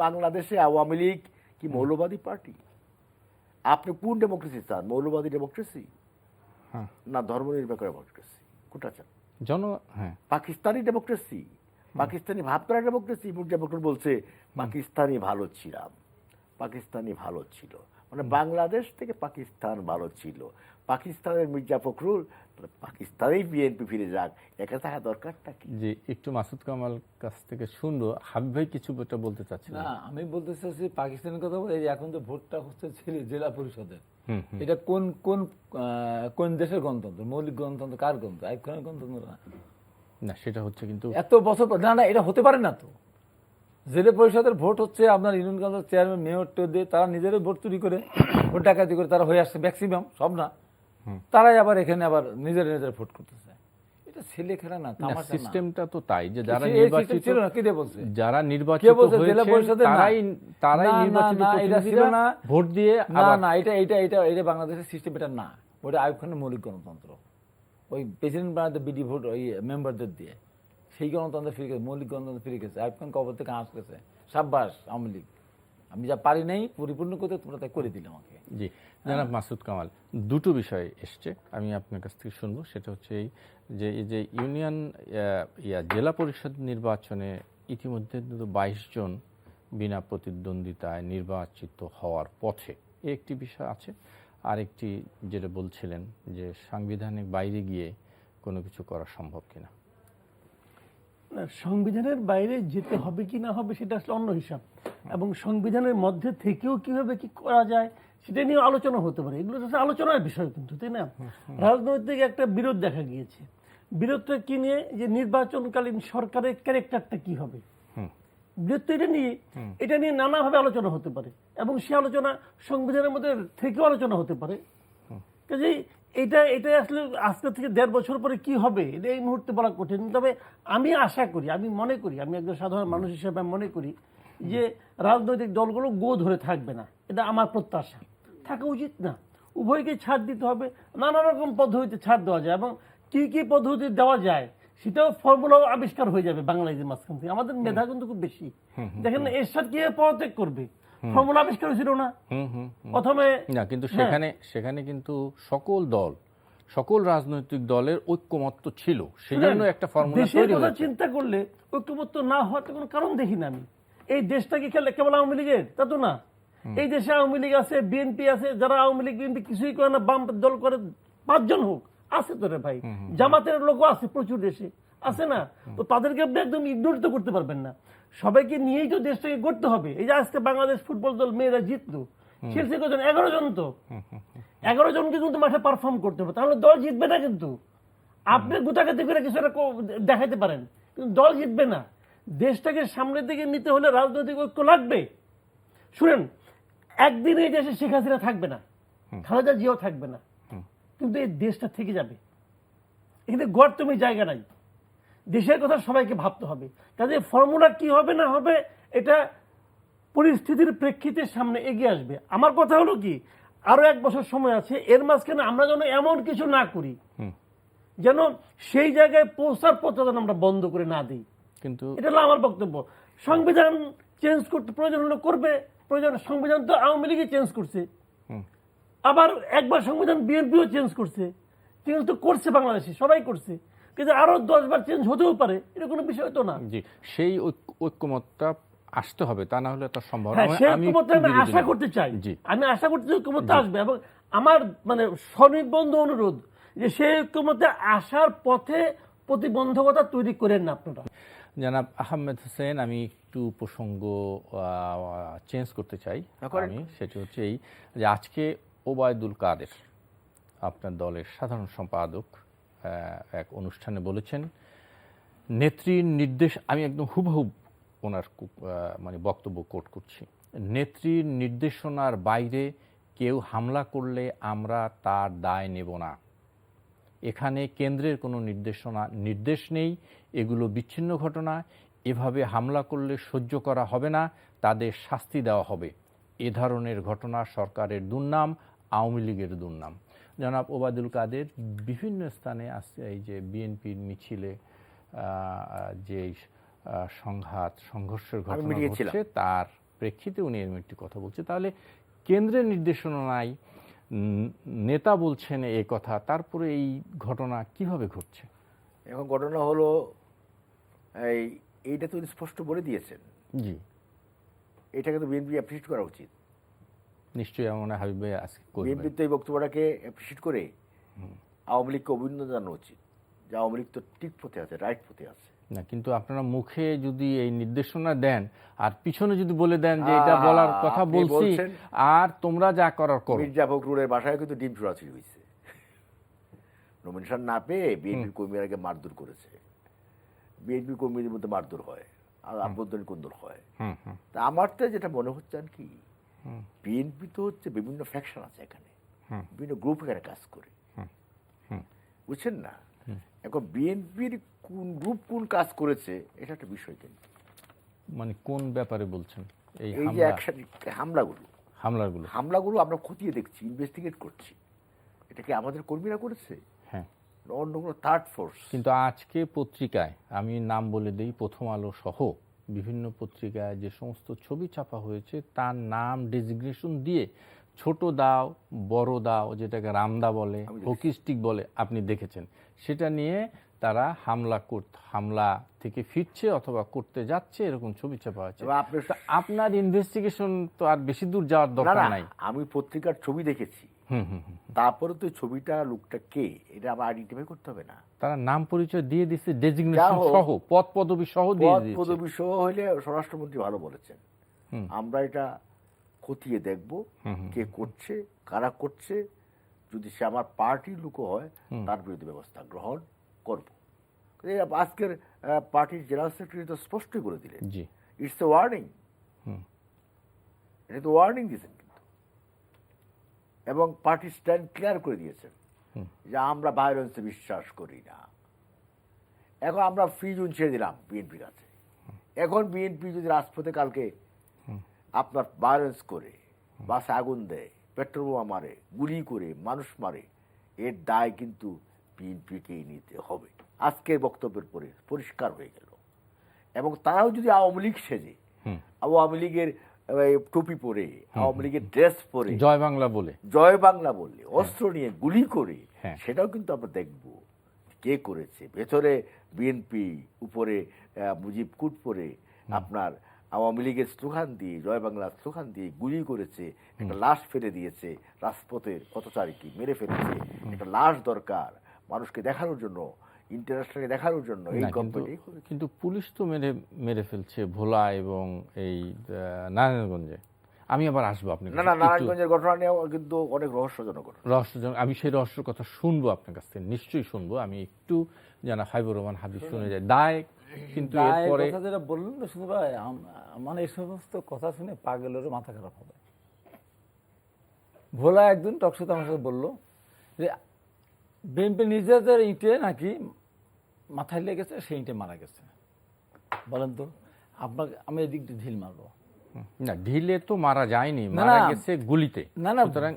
বাংলাদেশে আওয়ামী লীগ কি মৌলবাদী পার্টি? আপনি কোন ডেমোক্রেসি চান? মৌলবাদী ডেমোক্রেসি না ধর্মনিরপেক্ষ ডেমোক্রেসি? কোনটা চান? পাকিস্তানি ডেমোক্রেসি, পাকিস্তানি ভাবতারা ডেমোক্রেসি। ডেমোক্রেট বলছে পাকিস্তানি ভালো ছিলাম, পাকিস্তানি ভালো ছিল, মানে বাংলাদেশ থেকে পাকিস্তান ভালো ছিল। পাকিস্তানের মির্জা ফখরুল, পাকিস্তানেই বিএনপি ফিরে যাক, একা থাকা দরকারটা কি? জি, একটু মাসুদ কামাল কাছ থেকে শুনবো। হাবিব ভাই কিছু বলতে চাচ্ছেন? না, আমি বলতে চাচ্ছি পাকিস্তানের কথা বলে, এখন তো ভোটটা হচ্ছে জেলা পরিষদের। এটা কোন কোন কোন দেশের গণতন্ত্র? মৌলিক গণতন্ত্র কার গণতন্ত্র? আইয়ুব খানের গণতন্ত্র না, সেটা হচ্ছে কিন্তু এত বছর না, এটা হতে পারে না তো। জেলা পরিষদের ভোট হচ্ছে আপনার ইউনিয়ন কাউন্সিল চেয়ারম্যান, মেয়র দিয়ে তারা নিজেরাই ভোট চুরি করে, ভোট ডাকাতি করে তারা হয়ে আসছে, ম্যাক্সিমাম, সব না। তারাই আবার এখানে আবার নিজের ভোট করতেছে। এটা ছেলে খেলা না, তামাশা না। সিস্টেমটা তো তাই যে যারা নির্বাচিত ছিল না, কি দিয়ে বলছে? যারা নির্বাচিত হয়েছে জেলা পরিষদের তারাই নির্বাচিত প্রতিনিধিরা ভোট দিয়ে। না, এটা বাংলাদেশের সিস্টেম, এটা না। ওটা আইয়ুব খানের মৌলিক গণতন্ত্র, ওই প্রেসিডেন্ট বানাতে বিডি ভোট ওই মেম্বারদের দিয়ে, সেই গণতন্ত্র ফিরে গেছে, মৌলিক গণতন্ত্র ফিরে গেছে। আইয়ুব খান কবর থেকে হাঁস গেছে, সাব্বাস আওয়ামী লীগ, আমি যা পারি নাই পরিপূর্ণ করতে, তোমরা তাই করে দিলে আমাকে। জি, জনাব মাসুদ কামাল, দুটো বিষয় এসছে, আমি আপনার কাছ থেকে শুনবো। সেটা হচ্ছে এই যে ইউনিয়ন জেলা পরিষদ নির্বাচনে ইতিমধ্যে 22 জন বিনা প্রতিদ্বন্দ্বিতায় নির্বাচিত হওয়ার পথে, একটি বিষয় আছে। আরেকটি যেটা বলছিলেন যে সাংবিধানিক বাইরে গিয়ে কোনো কিছু করা সম্ভব কিনা। সংবিধানের বাইরে যেতে হবে কি না হবে সেটা আসলে অন্য হিসাব, এবং সংবিধানের মধ্যে থেকেও কিভাবে কি করা যায় সেটা নিয়ে আলোচনা হতে পারে। এগুলো হচ্ছে আলোচনার বিষয় কিন্তু, তাই না? রাজনৈতিক একটা বিরোধ দেখা গিয়েছে। বিরোধটা কি নিয়ে? যে নির্বাচনকালীন সরকারের ক্যারেক্টারটা কি হবে, বিরোধ এটা নিয়ে নানাভাবে আলোচনা হতে পারে, এবং সে আলোচনা সংবিধানের মধ্যে থেকেও আলোচনা হতে পারে। কাজেই এটা আসলে আজকে থেকে 1.5 বছর পরে কি হবে এটা এই মুহূর্তে বলা কঠিন। তবে আমি আশা করি, আমি মনে করি, আমি একজন সাধারণ মানুষ হিসেবে মনে করি যে রাজনৈতিক দলগুলো গো ধরে থাকবে না, এটা আমার প্রত্যাশা। থাকা উচিত না, উভয়কে ছাড় দিতে হবে। নানা রকম পদ্ধতিতে ছাড় দেওয়া যায়, এবং কি কি পদ্ধতি দেওয়া যায় সেটাও ফর্মুলাও আবিষ্কার হয়ে যাবে বাংলাদেশের মাঝখান থেকে। আমাদের মেধা কিন্তু খুব বেশি। দেখেন এরশাদ কিভাবে পদত্যাগ করবে, ফর্মুলা আবিষ্কার হয়েছিল না প্রথমে। না, কিন্তু সেখানে কিন্তু সকল দল, সকল রাজনৈতিক দলের ঐক্যমত্য ছিল, সেজন্য একটা ফর্মুলা দেশের তৈরি কথা হয়েছে। চিন্তা করলে ঐক্যমত্য না হওয়ার তো কোনো কারণ দেখি না আমি। এই দেশটা কি খেলে কেবল আওয়ামী লীগের? তা তো না। এই দেশে আওয়ামী লীগ আছে, বিএনপি আছে, যারা আওয়ামী লীগ বিএনপি কিছুই করে না, বাম দল করে 5 জন হোক আছে তো রে ভাই, জামাতের লোকও আছে প্রচুর দেশে, আছে না? তো তাদেরকে আপনি একদম ইগনোর তো করতে পারবেন না। সবাইকে নিয়েই তো দেশটাকে গড়তে হবে। এই যে আজকে বাংলাদেশ ফুটবল দল মেয়েরা জিতলো, খেলছে কজন? 11 জন। তো 11 জনকে কিন্তু মাঠে পারফর্ম করতে হবে, তাহলে দল জিতবে না। কিন্তু আপনি গুতাগাতি করে কিছু একটা দেখাতে পারেন, কিন্তু দল জিতবে না। দেশটাকে সামনের দিকে নিতে হলে রাজনৈতিক ঐক্য লাগবে। শুনেন, একদিন এই দেশে শেখ হাসিনা থাকবে না, খালেদা জিয়াও থাকবে না, কিন্তু এই দেশটা থেকে যাবে। এখানে গড় তুমি জায়গা নাই। দেশের কথা সবাইকে ভাবতে হবে। কাজে ফর্মুলা কি হবে না হবে এটা পরিস্থিতির প্রেক্ষিতে সামনে এগিয়ে আসবে। আমার কথা হলো কি, আরো 1 বছর সময় আছে, এর মাঝখানে আমরা যেন এমন কিছু না করি যেন সেই জায়গায় পৌঁছার পথটা যেন আমরা বন্ধ করে না দিই। কিন্তু এটা হলো আমার বক্তব্য। সংবিধান চেঞ্জ করতে প্রয়োজন হলে করবে, প্রয়োজন। সংবিধান তো আওয়ামী লীগই চেঞ্জ করছে, আবার একবার সংবিধান বিএনপিও চেঞ্জ করছে। চেঞ্জ তো করছে বাংলাদেশে, সবাই করছে, কিন্তু আরো 10 বার চেঞ্জ হতেও পারে, এটা কোনো বিষয় তো না। জি, সেই ঐক্যমতটা আসতে হবে, তা না হলে তো সম্ভব না। হ্যাঁ, সেই আমি ঐক্যমতটা আমি আশা করতে চাই। জি, আমি আশা করতে চাই ঐক্যমতটা আসবে, এবং আমার মানে স্বনির্বন্ধ অনুরোধ যে সেই ঐক্যমতে আসার পথে প্রতিবন্ধকতা তৈরি করেন না আপনারা। জনাব আহমেদ হোসেন, আমি একটু প্রসঙ্গ চেঞ্জ করতে চাই। আমি সেটি হচ্ছে এই যে আজকে ওবায়দুল কাদের, আপনার দলের সাধারণ সম্পাদক, এক অনুষ্ঠানে বলেছেন নেত্রীর নির্দেশ, আমি একদম হুবহু ওনার মানে বক্তব্য কোট করছি, নেত্রীর নির্দেশনার বাইরে কেউ হামলা করলে আমরা তার দায় নেব না। এখানে কেন্দ্রের কোনো নির্দেশ নেই, এগুলো বিচ্ছিন্ন ঘটনা। এভাবে হামলা করলে সহ্য করা হবে না, তাদের শাস্তি দেওয়া হবে। এ ধরনের ঘটনা সরকারের দুর্নাম, আওয়ামী লীগের দুর্নাম। জনাব ওবায়দুল কাদের বিভিন্ন স্থানে আসছে, এই যে বিএনপির মিছিলে যে সংঘর্ষের ঘটনা ঘটছে তার প্রেক্ষিতে উনি এরকম একটি কথা বলছে। তাহলে কেন্দ্রের নির্দেশনা নাই, নেতা বলছেন এই কথা, তারপরে এই ঘটনা কিভাবে ঘটছে? এখন ঘটনা হলো এইটা তো স্পষ্ট বলে দিয়েছেন। জি, এটাকে তো বিএনপি অ্যাপ্রিসিয়েট করা উচিত। নিশ্চয়ই আমার মনে হয় হাবিব ভাই আজকে বিএনপি তো এই বক্তব্যটাকে অ্যাপ্রিসিয়েট করে আওয়ামী লীগকে অভিনন্দন জানানো উচিত, যে আওয়ামী লীগ তো ঠিক পথে আছে, রাইট পথে আছে। না, কিন্তু আপনারা মুখে যদি এই নির্দেশনা দেন আর পিছনে যদি বলে দেন যে এটা বলার কথা বলছি আর তোমরা যা করার করো। মির্জা ফখরুলের বাসায় কিন্তু ডিম ছোড়াছুড়ি হয়েছে, নমিনেশন না পেয়ে বিএনপির কর্মীরাকে মারধর করেছে। বিএনপি কর্মীদের মধ্যে মারধর হয় আর আভ্যন্তরীণ কোন্দল হয়। তা আমার তো যেটা মনে হচ্ছে আর কি, বিএনপি তো হচ্ছে বিভিন্ন ফ্যাকশন আছে এখানে, বিভিন্ন গ্রুপ এখানে কাজ করে, বুঝছেন না? এখন বিএনপির কোন গ্রুপ কোন কাজ করেছে এটা একটা বিষয়, কিন্তু মানে কোন ব্যাপারে বলছেন? এই যে একসাথে হামলাগুলো আমরা খতিয়ে দেখছি, ইনভেস্টিগেট করছি, এটা কি আমাদের কর্মীরা করেছে? হ্যাঁ, অন্য কোনো থার্ড ফোর্স? কিন্তু আজকে পত্রিকায়, আমি নাম বলে দিই, প্রথম আলো সহ বিভিন্ন পত্রিকায় যে সমস্ত ছবি ছাপা হয়েছে তার নাম ডেজিগনেশন দিয়ে ছোট দাও, বড় দাও, যেটাকে রামদা বলে, হকিস্টিক বলে, আপনি দেখেছেন, সেটা নিয়ে তারা হামলা থেকে ফিরছে অথবা করতে যাচ্ছে, এরকম ছবি ছাপা হয়েছে। আপনার ইনভেস্টিগেশন তো আর বেশি দূর যাওয়ার দরকার নাই। আমি পত্রিকার ছবি দেখেছি, তারপরে তো ছবিটা লোকটা কে এটা আবার আইডেন্টিফাই করতে হবে না? তারা নাম পরিচয় দিয়ে দিচ্ছে, ডেজিগনেশন সহ, পদ পদবি সহ দিয়ে দিচ্ছে। পদ পদবি সহ হইলে স্বরাষ্ট্রমন্ত্রী ভালো বলেছেন, আমরা এটা খতিয়ে দেখব কে করছে, কারা করছে, যদি সে আমার পার্টির লোক হয় তার বিরুদ্ধে ব্যবস্থা গ্রহণ করব। আজকের পার্টির জেনারেল সেক্রেটারি তো স্পষ্টই করে দিলেন, ইটস এ ওয়ার্নিং। এটা তো ওয়ার্নিং দিয়েছেন কিন্তু, এবং পার্টি স্ট্যান্ড ক্লিয়ার করে দিয়েছেন যে আমরা ভায়োলেন্সে বিশ্বাস করি না। এখন আমরা ফ্রি জোন ছেড়ে দিলাম বিএনপির কাছে। এখন বিএনপি যদি রাজপথে কালকে আপনার ভায়োলেন্স করে, বাসে আগুন দেয়, পেট্রোল বোমা মারে, গুলি করে মানুষ মারে, এর দায় কিন্তু বিএনপিকেই নিতে হবে। আজকের বক্তব্যের পরে পরিষ্কার হয়ে গেল। এবং তারাও যদি আওয়ামী লীগ সেজে, আওয়ামী লীগের টুপি পরে, আওয়ামী লীগের ড্রেস পরে, জয় বাংলা বলে, জয় বাংলা বলে, অস্ত্র নিয়ে গুলি করে, হ্যাঁ। সেটাও কিন্তু আমরা দেখব কে করেছে। ভেতরে বিএনপি, উপরে মুজিব কুট পরে আপনার আওয়ামী লীগের স্লোগান দিয়ে, জয় বাংলার স্লোগান দিয়ে গুলি করেছে, একটা লাশ ফেলে দিয়েছে রাজপথের পথচারীকে মেরে ফেলেছে। একটা লাশ দরকার মানুষকে দেখানোর জন্য, ইন্টারন্যাশনালকে দেখানোর জন্য। এই না, কোম্পানি কিন্তু পুলিশ তো মেরে ফেলছে ভোলা এবং এই নারায়ণগঞ্জে। আমি আবার আসবো আপনি না, নারায়ণগঞ্জের ঘটনা নিয়ে কিন্তু অনেক রহস্যজনক ঘটনা। রহস্যজনক। আমি সেই রহস্যের কথা শুনবো আপনার কাছ থেকে, নিশ্চয়ই শুনবো। আমি একটু জানা হাবিবুর রহমান হাবিব শুনে যাই দায়, কিন্তু এরপরে কথা যেটা বললেন না শুধু ভাই, মানে এই সমস্ত কথা শুনে পাগলেরও মাথা খারাপ হবে। ভোলা একদিন টকশোতে আমার সাথে বললো যে বিএনপি নিজেদের ইটে নাকি মাথায় লেগেছে, সেই ইটে মারা গেছে। বলেন তো আপনাকে আমি এদিক দিয়ে ঢিল মারবো? না, ঢিলে তো মারা যায়নি, মারা গেছে গুলিতে। না,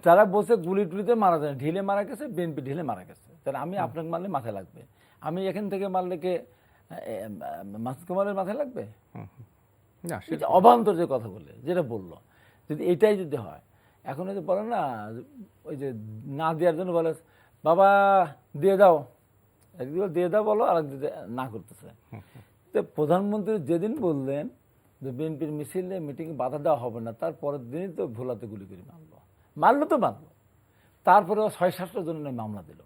যারা বলছে গুলি টুলিতে মারা যায়, ঢিলে মারা গেছে, বিএনপি ঢিলে মারা গেছে। তাহলে আমি আপনাকে মারলে মাথায় লাগবে, আমি এখান থেকে মারলে কে মাসুদ কামালের মাথায় লাগবে? না, অবান্তর যে কথা বলে, যেটা বললো, যদি এটাই যদি হয়, এখন ওই যে বলে না, ওই যে না দেওয়ার জন্য বলে বাবা দিয়ে দাও, একদিকে দিয়ে দাও বলো, আর একদিকে না করতেছে। তো প্রধানমন্ত্রী যেদিন বললেন যে বিএনপির মিছিলে মিটিংয়ে বাধা দেওয়া হবে না, তার পরের দিনই তো ভোলাতে গুলি করে মারলো। তারপরে 600-700 জন নিয়ে মামলা দিল।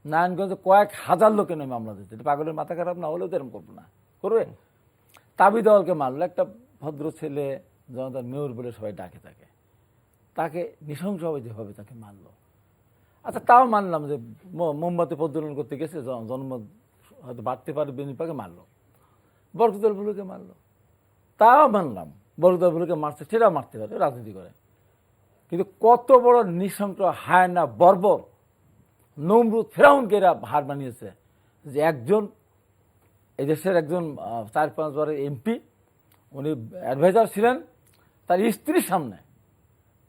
নারায়ণগঞ্জে কয়েক হাজার লোকে নিয়ে মামলা দিচ্ছে। পাগলের মাথা খারাপ না হলেও তো এরকম করবো না, করবে? তাবি দেওয়ালকে মারলো, একটা ভদ্র ছেলে, জনতার মেয়র বলে সবাই ডাকে তাকে নৃশংসভাবে যেভাবে তাকে মারলো। আচ্ছা, তাও মানলাম যে মোমবাতি প্রজ্বলন করতে গেছে, জন্ম হয়তো বাড়তে পারে, বিএনপিকে মারলো। বরকতুল বুলুকে মারলো, তাও মানলাম। বরকতুল বুলুকে মারছে, সেটাও মারতে পারে, রাজনীতি করে। কিন্তু কত বড় নৃশংস, হায়না, বর্বর, নমরুদ, ফেরাউনকে এরা হার বানিয়েছে যে একজন এদেশের একজন 4-5 বারের এমপি, উনি অ্যাডভাইজার ছিলেন, তার স্ত্রীর সামনে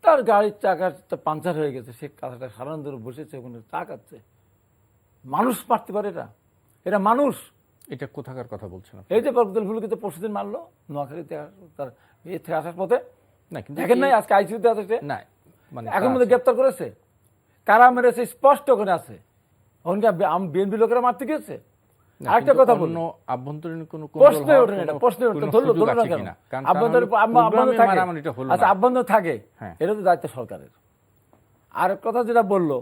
তার গাড়ির চাকাটা পাঞ্চার হয়ে গেছে, সে কাঁথাটা সারান ধরে বসেছে, ওখানে চা খাচ্ছে। মানুষ মারতে পারে এটা মানুষ? এটা কোথাকার কথা বলছেন আপনি? এই যে বরকতুল বুলুকে তো পরশুদিন মারলো নোয়াখালীতে, তার ইয়ে থেকে আসার পথে। না, কিন্তু দেখেন নাই আজকে আইসিইউতে আছে সে? না, মানে এখন মধ্যে গ্রেপ্তার করেছে, কারা মেরেছে স্পষ্ট ওখানে আছে। ওখানকে বিএনপি লোকেরা মারতে গিয়েছে। আরেকটা কথা বলুন, আভ্যন্তরীণ কোনো প্রশ্নই ওঠে না, এটা প্রশ্নই ওঠে, ধরলো না কেন? আভ্যন্তরীণ থাকে, আচ্ছা আভ্যন্তরীণ থাকে, এটা তো দায়িত্ব সরকারের। আর কথা যেটা বললো,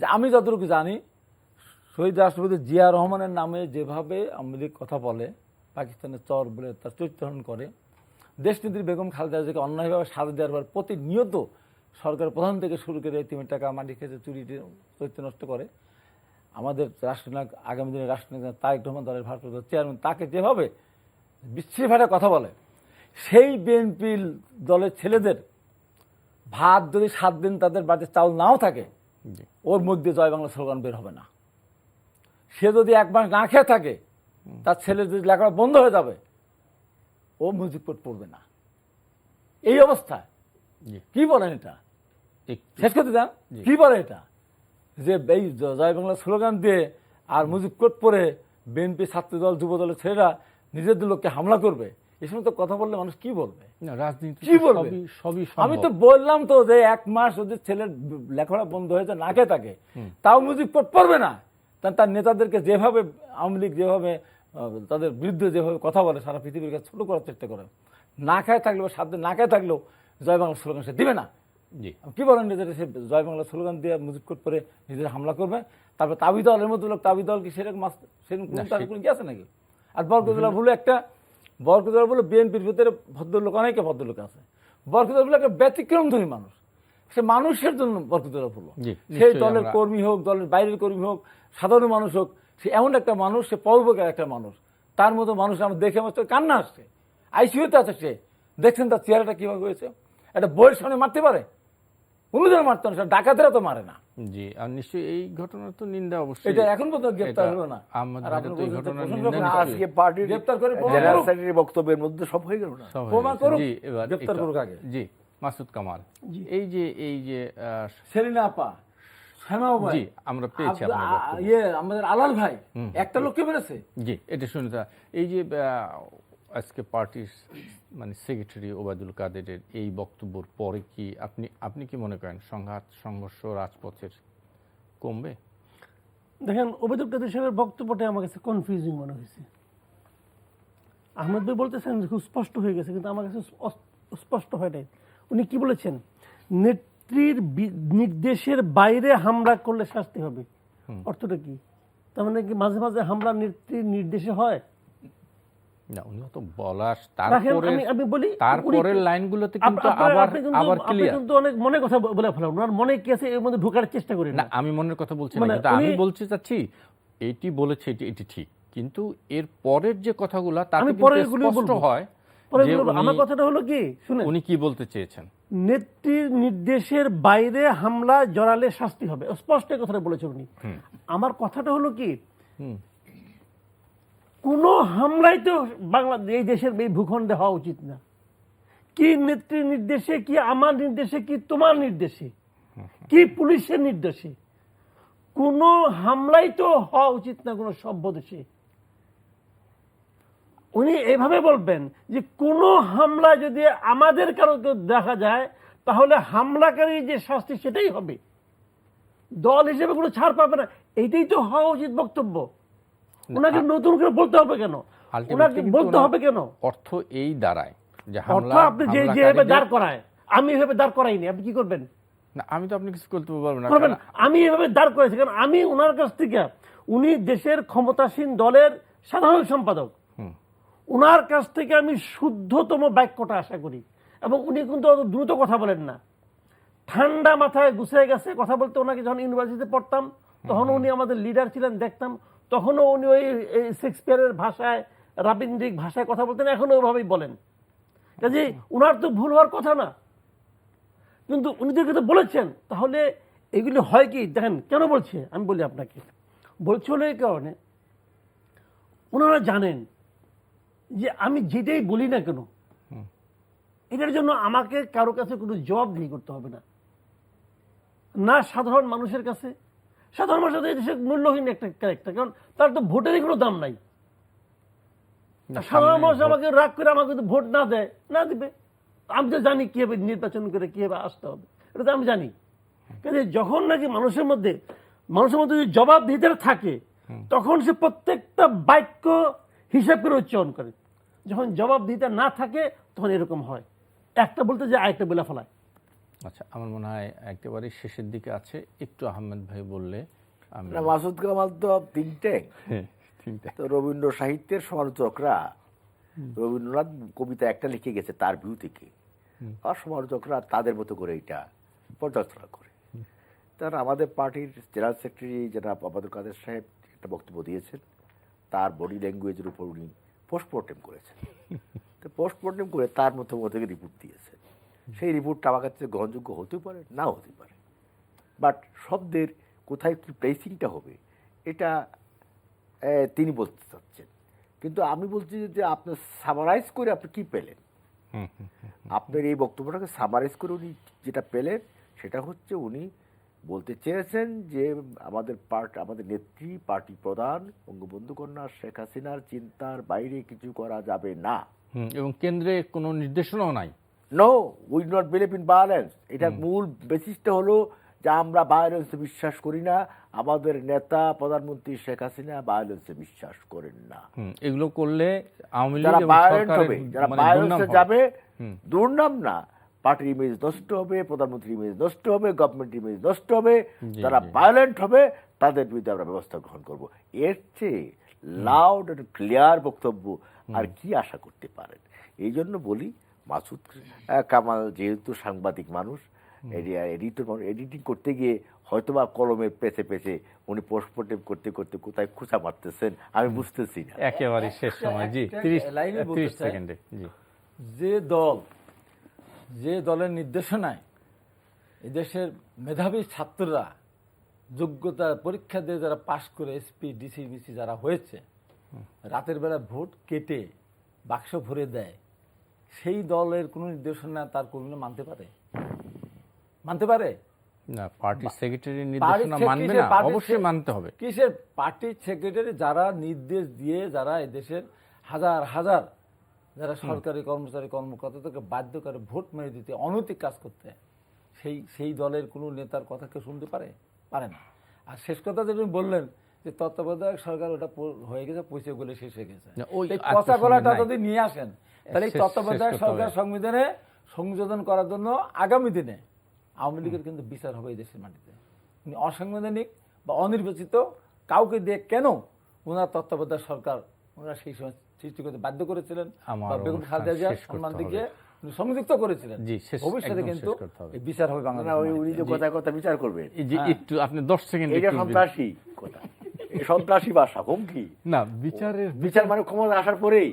যে আমি যতটুকু জানি, শহীদ রাষ্ট্রপতি জিয়া রহমানের নামে যেভাবে আওয়ামী লীগ কথা বলে, পাকিস্তানের চর বলে তার চরিত্রহরণ করে, দেশনেত্রী বেগম খালেদা জিয়াকে অন্যায়ভাবে সাজা দেওয়ার পর প্রতিনিয়ত সরকার প্রধান থেকে শুরু করে এতিমের টাকা মাটি খেতে চুরি চরিত্র নষ্ট করে, আমাদের রাষ্ট্রনায়ক, আগামী দিনের রাষ্ট্রনায়ক তারেক রহমান দলের ভারপ্রাপ্ত চেয়ারম্যান, তাকে যেভাবে বিশ্রীভাবে কথা বলে, সেই বিএনপি দলের ছেলেদের ভাত যদি 7 দিন তাদের বাড়িতে চাউল নাও থাকে, ওর মধ্যে জয় বাংলা স্লোগান বের হবে না। সে যদি 1 মাস না খেয়ে থাকে, তার ছেলের যদি লেখাপড়া বন্ধ হয়ে যাবে, ও মিউজিক কোড পড়বে না। এই অবস্থা কি বলেন এটা? শেষ করতে যান, কি বলে এটা? যে এই জয় বাংলা স্লোগান দিয়ে আর মিউজিক কোড পরে বিএনপি, ছাত্রদল, যুবদলের ছেলেরা নিজেদের লোককে হামলা করবে, এই সময় তো কথা বললে মানুষ কি বলবে? কি বলবে? আমি তো বললাম তো যে 1 মাস যদি ছেলের লেখাপড়া বন্ধ হয়েছে, না খেয়ে থাকে, তাও মিউজিক কোড পড়বে না। তার নেতাদেরকে যেভাবে আওয়ামী লীগ যেভাবে তাদের বিরুদ্ধে যেভাবে কথা বলে, সারা পৃথিবীর কাছে ছোট করার চেষ্টা করে, না খায় থাকলেও, 7 দিন না খায় থাকলেও জয় বাংলা স্লোগান সে দিবে না। কি বলেন, নিজেরা সে জয় বাংলা স্লোগান দিয়ে মিউজিক কোড করে নিজেরা হামলা করবে। তারপর তাবি দলের মতো লোক, তাবি দল কি সেরকম কি আছে নাকি? আর বরকতুল্লাহ ভুলে বিএনপির ভিতরে ভদ্রলোক, অনেকে ভদ্রলোক আছে, বরকতুল্লাহ ভুলে একটা ব্যতিক্রমধর্মী মানুষ। সে মানুষের জন্য বরকতুল্লাহ ভুলো, সেই দলের কর্মী হোক, দলের বাইরের কর্মী হোক, সাধারণ মানুষ হোক, সে এমন একটা মানুষ, সে পরোপকার একটা মানুষ। তার মতো মানুষ আমার দেখে আমার কান্না আসছে। আইসিইউতে আছে সে, দেখছেন তার চেহারাটা কিভাবে হয়েছে। একটা বইয়ের সামনে মারতে পারে, অন্যদের মারতে না, ডাকাতেরা তো মারে না। জি, আর নিশ্চয়ই এই ঘটনার তো নিন্দা অবশ্যই। এটা এখন পর্যন্ত গ্রেফতার হলো না। আজকে পার্টির গ্রেফতার করে জেনারেল সেক্রেটারি বক্তব্যের মধ্যে সব হয়ে গেল না, প্রমাণ করুক, গ্রেফতার করুক আগে। জি, মাসুদ কামাল, এই যে সেলিনা আপা, শ্যামাও ভাই, জি আমরা পেয়েছি আমাদের আলাল ভাই, একটা লোককে মেরেছে। জি, এটা শুনে এই যে আজকে পার্টির মানে সেক্রেটারি ওবায়দুল কাদেরের এই বক্তব্যের পরে কি আপনি কি মনে করেন সংঘর্ষ রাজপথের কমবে? দেখেন, ওবায়দুল কাদের সাহেবের বক্তব্যটা আমার কাছে কনফিউজিং মনে হয়েছে। আহমেদ ভাই বলতেছেন যে খুব স্পষ্ট হয়ে গেছে, কিন্তু আমার কাছে স্পষ্ট হয় নাই। উনি কি বলেছেন? নেত্রীর নির্দেশের বাইরে হামলা করলে শাস্তি হবে। অর্থটা কি? তার মানে কি মাঝে মাঝে হামলা নেত্রীর নির্দেশে হয়? না, উনি তো বলার তারপরে আমি বলি তারপরের লাইনগুলোতে কিন্তু আবার ক্লিয়ার। কিন্তু অনেক মনে কথা বলে ফেলেন, ওনার মনে কি আছে এর মধ্যে ঢোকার চেষ্টা করি না। আমি মনের কথা বলছি না, কিন্তু আমি বলতে চাচ্ছি এইটি বলেছে এটি ঠিক, কিন্তু এর পরের যে কথাগুলো তাতে স্পষ্ট হয় যে আমার কথাটা হলো কি, শুনে উনি কি বলতে চেয়েছেন। নেত্রীর নির্দেশের বাইরে হামলা জড়ালে শাস্তি হবে, স্পষ্ট কথাটা বলেছেন উনি। আমার কথাটা হলো কি, কোন হামলাই তো বাংলাদেশ এই দেশের এই ভূখণ্ডে হওয়া উচিত না। কি নেত্রীর নির্দেশে, কি আমার নির্দেশে, কি তোমার নির্দেশে, কি পুলিশের নির্দেশে, কোন হামলাই তো হওয়া উচিত না কোন সভ্য দেশে। উনি এইভাবে বলবেন যে কোন হামলা যদি আমাদের কারো দেখা যায় তাহলে হামলাকারী যে শাস্তি সেটাই হবে, দল হিসেবে কোনো ছাড় পাবে না। এইটাই তো হওয়া উচিত বক্তব্য। ওনাকে নতুন করে বলতে হবে কেন? ওনাকে বলতে হবে কেন? অর্থ এই দাঁড়ায় যে অর্থ আপনি যেভাবে দাঁড় করায়, আমি এভাবে দাঁড় করাইনি, আপনি কি করবেন? না, আমি তো আপনি কিছু করতে পারবেন না। আমি এভাবে দাঁড় করেছি কারণ আমি ওনার কাছ থেকে, উনি দেশের ক্ষমতাসীন দলের সাধারণ সম্পাদক, ওনার কাছ থেকে আমি শুদ্ধতম বাক্যটা আশা করি। এবং উনি কিন্তু অত দ্রুত কথা বলেন না, ঠান্ডা মাথায় গুছিয়ে গেছে কথা বলতে। ওনাকে যখন ইউনিভার্সিটিতে পড়তাম তখন উনি আমাদের লিডার ছিলেন, দেখতাম তখনও উনি ওই শেক্সপিয়ারের ভাষায়, রাবীন্দ্রিক ভাষায় কথা বলতেন, এখনো ওইভাবেই বলেন। কাজে উনার তো ভুল হওয়ার কথা না, কিন্তু উনি তো বলেছেন। তাহলে এগুলি হয় কি, দেখেন কেন বলছে আমি বলি আপনাকে। বলছে হলো এই কারণে, ওনারা জানেন যে আমি যেটাই বলি না কেন এটার জন্য আমাকে কারো কাছে কোনো জবাবদিহি করতে হবে না, না সাধারণ মানুষের কাছে। সাধারণ মানুষের এই দেশের মূল্যহীন একটা ক্যারেক্টার, কারণ তার তো ভোটেরই কোনো দাম নাই। সাধারণ মানুষ আমাকে রাগ করে আমাকে যদি ভোট না দেয়, না দিবে। আমি তো জানি কিভাবে নির্বাচন করে কিভাবে আসতে হবে, এটা তো আমি জানি। কিন্তু যখন নাকি মানুষের মধ্যে যদি জবাবদিহিতা থাকে, তখন সে প্রত্যেকটা বাক্য হিসাব করে উচ্চারণ করে। যখন জবাবদিহিতা না থাকে তখন এরকম হয়, একটা বলতে যে আরেকটা বলে ফেলায়। আচ্ছা, আমার মনে হয় একেবারে শেষের দিকে আছে, একটু আহমেদ ভাই বললে। মাসুদ কামাল তো তিনটে তো রবীন্দ্র সাহিত্যের সমালোচকরা, রবীন্দ্রনাথ কবিতা একটা লিখে গেছে তার ভিউ থেকে, আর সমালোচকরা তাদের মতো করে এটা পর্যালোচনা করে। তারা আমাদের পার্টির জেনারেল সেক্রেটারি যারা ওবায়দুল কাদের সাহেব একটা বক্তব্য দিয়েছেন, তার বডি ল্যাঙ্গুয়েজের উপর উনি পোস্টমর্টেম করেছেন। তো পোস্টমর্টেম করে তার মতো থেকে রিপোর্ট দিয়েছেন। সেই রিপোর্টটা আমার কাছে গ্রহণযোগ্য হতেও পারে, নাও হতে পারে, বাট শব্দের কোথায় কী প্লেসিংটা হবে এটা তিনি বলতে চাচ্ছেন। কিন্তু আমি বলছি যে আপনার সামারাইজ করে আপনি কী পেলেন, আপনার এই বক্তব্যটাকে সামারাইজ করে উনি যেটা পেলেন সেটা হচ্ছে উনি বলতে চেয়েছেন যে আমাদের নেত্রী, পার্টি প্রধান বঙ্গবন্ধু কন্যা শেখ হাসিনার চিন্তার বাইরে কিছু করা যাবে না, এবং কেন্দ্রে কোনো নির্দেশনাও নাই। No, we not believe in violence. এটার মূল বেসিসটা হলো যে আমরা ভায়োলেন্সে বিশ্বাস করি না, আমাদের নেতা প্রধানমন্ত্রী শেখ হাসিনা ভায়োলেন্সে বিশ্বাস করেন না। এগুলো করলে আওয়ামী লীগ যারা ভায়োলেন্ট হবে, যারা মানে ভায়োলেন্সে যাবে, দুর্নাম না, পার্টির ইমেজ নষ্ট হবে, প্রধানমন্ত্রীর ইমেজ নষ্ট হবে, গভর্নমেন্ট ইমেজ নষ্ট হবে। যারা ভায়োলেন্ট হবে তাদের বিরুদ্ধে আমরা ব্যবস্থা গ্রহণ করব। এর চেয়ে লাউড এন্ড ক্লিয়ার বক্তব্য আর কি আশা করতে পারেন? এই জন্য বলি, মাসুদ কামাল যেহেতু সাংবাদিক মানুষ, এডিটিং করতে গিয়ে হয়তোবা কলমের পেছে পেছে উনি পোস্টমর্টেম করতে করতে কোথায় খুঁচা মারতেছেন আমি বুঝতেছি না। একেবারে শেষ সময়, জি 30 সেকেন্ডে। জি, যে দলের নির্দেশনায় এদেশের মেধাবী ছাত্ররা যোগ্যতা পরীক্ষা দিয়ে যারা পাশ করে এসপি, ডিসি, মিসি যারা হয়েছে, রাতের বেলা ভোট কেটে বাক্স ভরে দেয়, সেই দলের কোনো নির্দেশনা তার কর্মীরা মানতে পারে? না, পার্টি সেক্রেটারি নির্দেশনা মানবে না, অবশ্যই মানতে হবে। কিসের পার্টি সেক্রেটারি? যারা নির্দেশ দিয়ে, যারা এদেশের হাজার হাজার যারা সরকারি কর্মচারী কর্মকর্তাদেরকে বাধ্য করে ভোট মেরে দিতে, অনৈতিক কাজ করতে, সেই দলের কোনো নেতার কথা কেউ শুনতে পারে না। আর শেষ কথা যেটা উনি বললেন যে তত্ত্বাবধায়ক সরকার ওটা হয়ে গেছে, পয়সা গুলো শেষ হয়ে গেছে, এই পচা গলাটা যদি নিয়ে আসেন তাহলে এই তত্ত্বাবধায়ক সরকার সংবিধানে সংযোজন করার জন্য আগামী দিনে আওয়ামী লীগের কিন্তু বিচার হবে এই দেশের মাটিতে। উনি অসাংবিধানিক বা অনির্বাচিত কাউকে দিয়ে কেন ওনার তত্ত্বাবধায়ক সরকার ওনারা সেই সময় সৃষ্টি করতে বাধ্য করেছিলেন, বা বেগম খালেদা জিয়া সম্মান দিকে সংযুক্ত করেছিলেন। ভবিষ্যতে কিন্তু এই বিচার হবে বাংলাদেশ। উনি যে কথা বিচার করবেন, একটু আপনি 10 সেকেন্ড, এটা সন্ত্রাসী কথা, সন্ত্রাসী ভাষা, হুমকি না। বিচার মানে ক্ষমতা আসার পরেই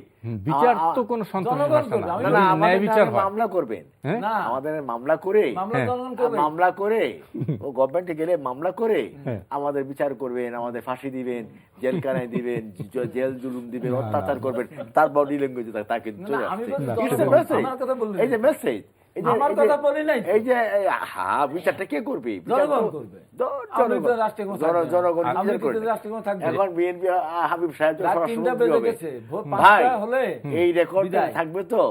বিচার তো কোনো সন্ত্রাসী ভাষা না, ন্যায় বিচার হয়। মামলা করবেন, আমাদের মামলা করে ও গভর্নমেন্টে গেলে মামলা করে আমাদের বিচার করবেন, আমাদের ফাঁসি দিবেন, জেলখানায় দিবেন, জেল জুলুম দিবেন, অত্যাচার করবেন, তার বডি ল্যাঙ্গুয়েজ তা কিন্তু এই যে মেসেজ, আমার কথা বলি নাই, এই যে বিচারটা কে করবে? জনগণ করবে। জনগণ এখন বিএনপি হাবিব সাহেব ভাই এই রেকর্ড থাকবে তো,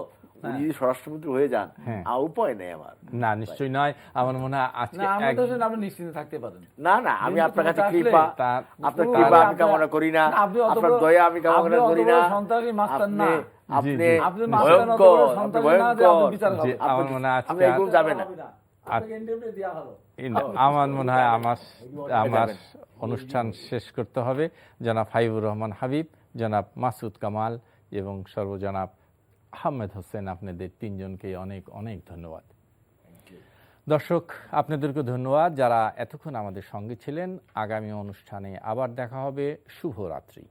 উনি যদি স্বরাষ্ট্রমন্ত্রী হয়ে যান উপায় নেই আমার। না, নিশ্চয়ই নয়। আমার মনে হয় আজকে আপনি নিশ্চিন্তে থাকতে পারেন। না আমি আপনার কাছে কৃপা, আপনার কৃপা আমি কামনা করি না, আপনার দয়া আমি কামনা করি না। সন্ত্রাসী মাস্টার না আপনি, ভয়ঙ্কর, আমার মনে হয় আপনি এগুলো যাবেন না। আমার মনে হয় আমার অনুষ্ঠান শেষ করতে হবে। জনাব হাবিবুর রহমান হাবিব, জনাব মাসুদ কামাল এবং সর্বজনাব আহমেদ হোসেন, আপনাদের তিনজনকে অনেক অনেক ধন্যবাদ। দর্শক, আপনাদেরকে ধন্যবাদ যারা এতক্ষণ আমাদের সঙ্গে ছিলেন। আগামী অনুষ্ঠানে আবার দেখা হবে। শুভরাত্রি।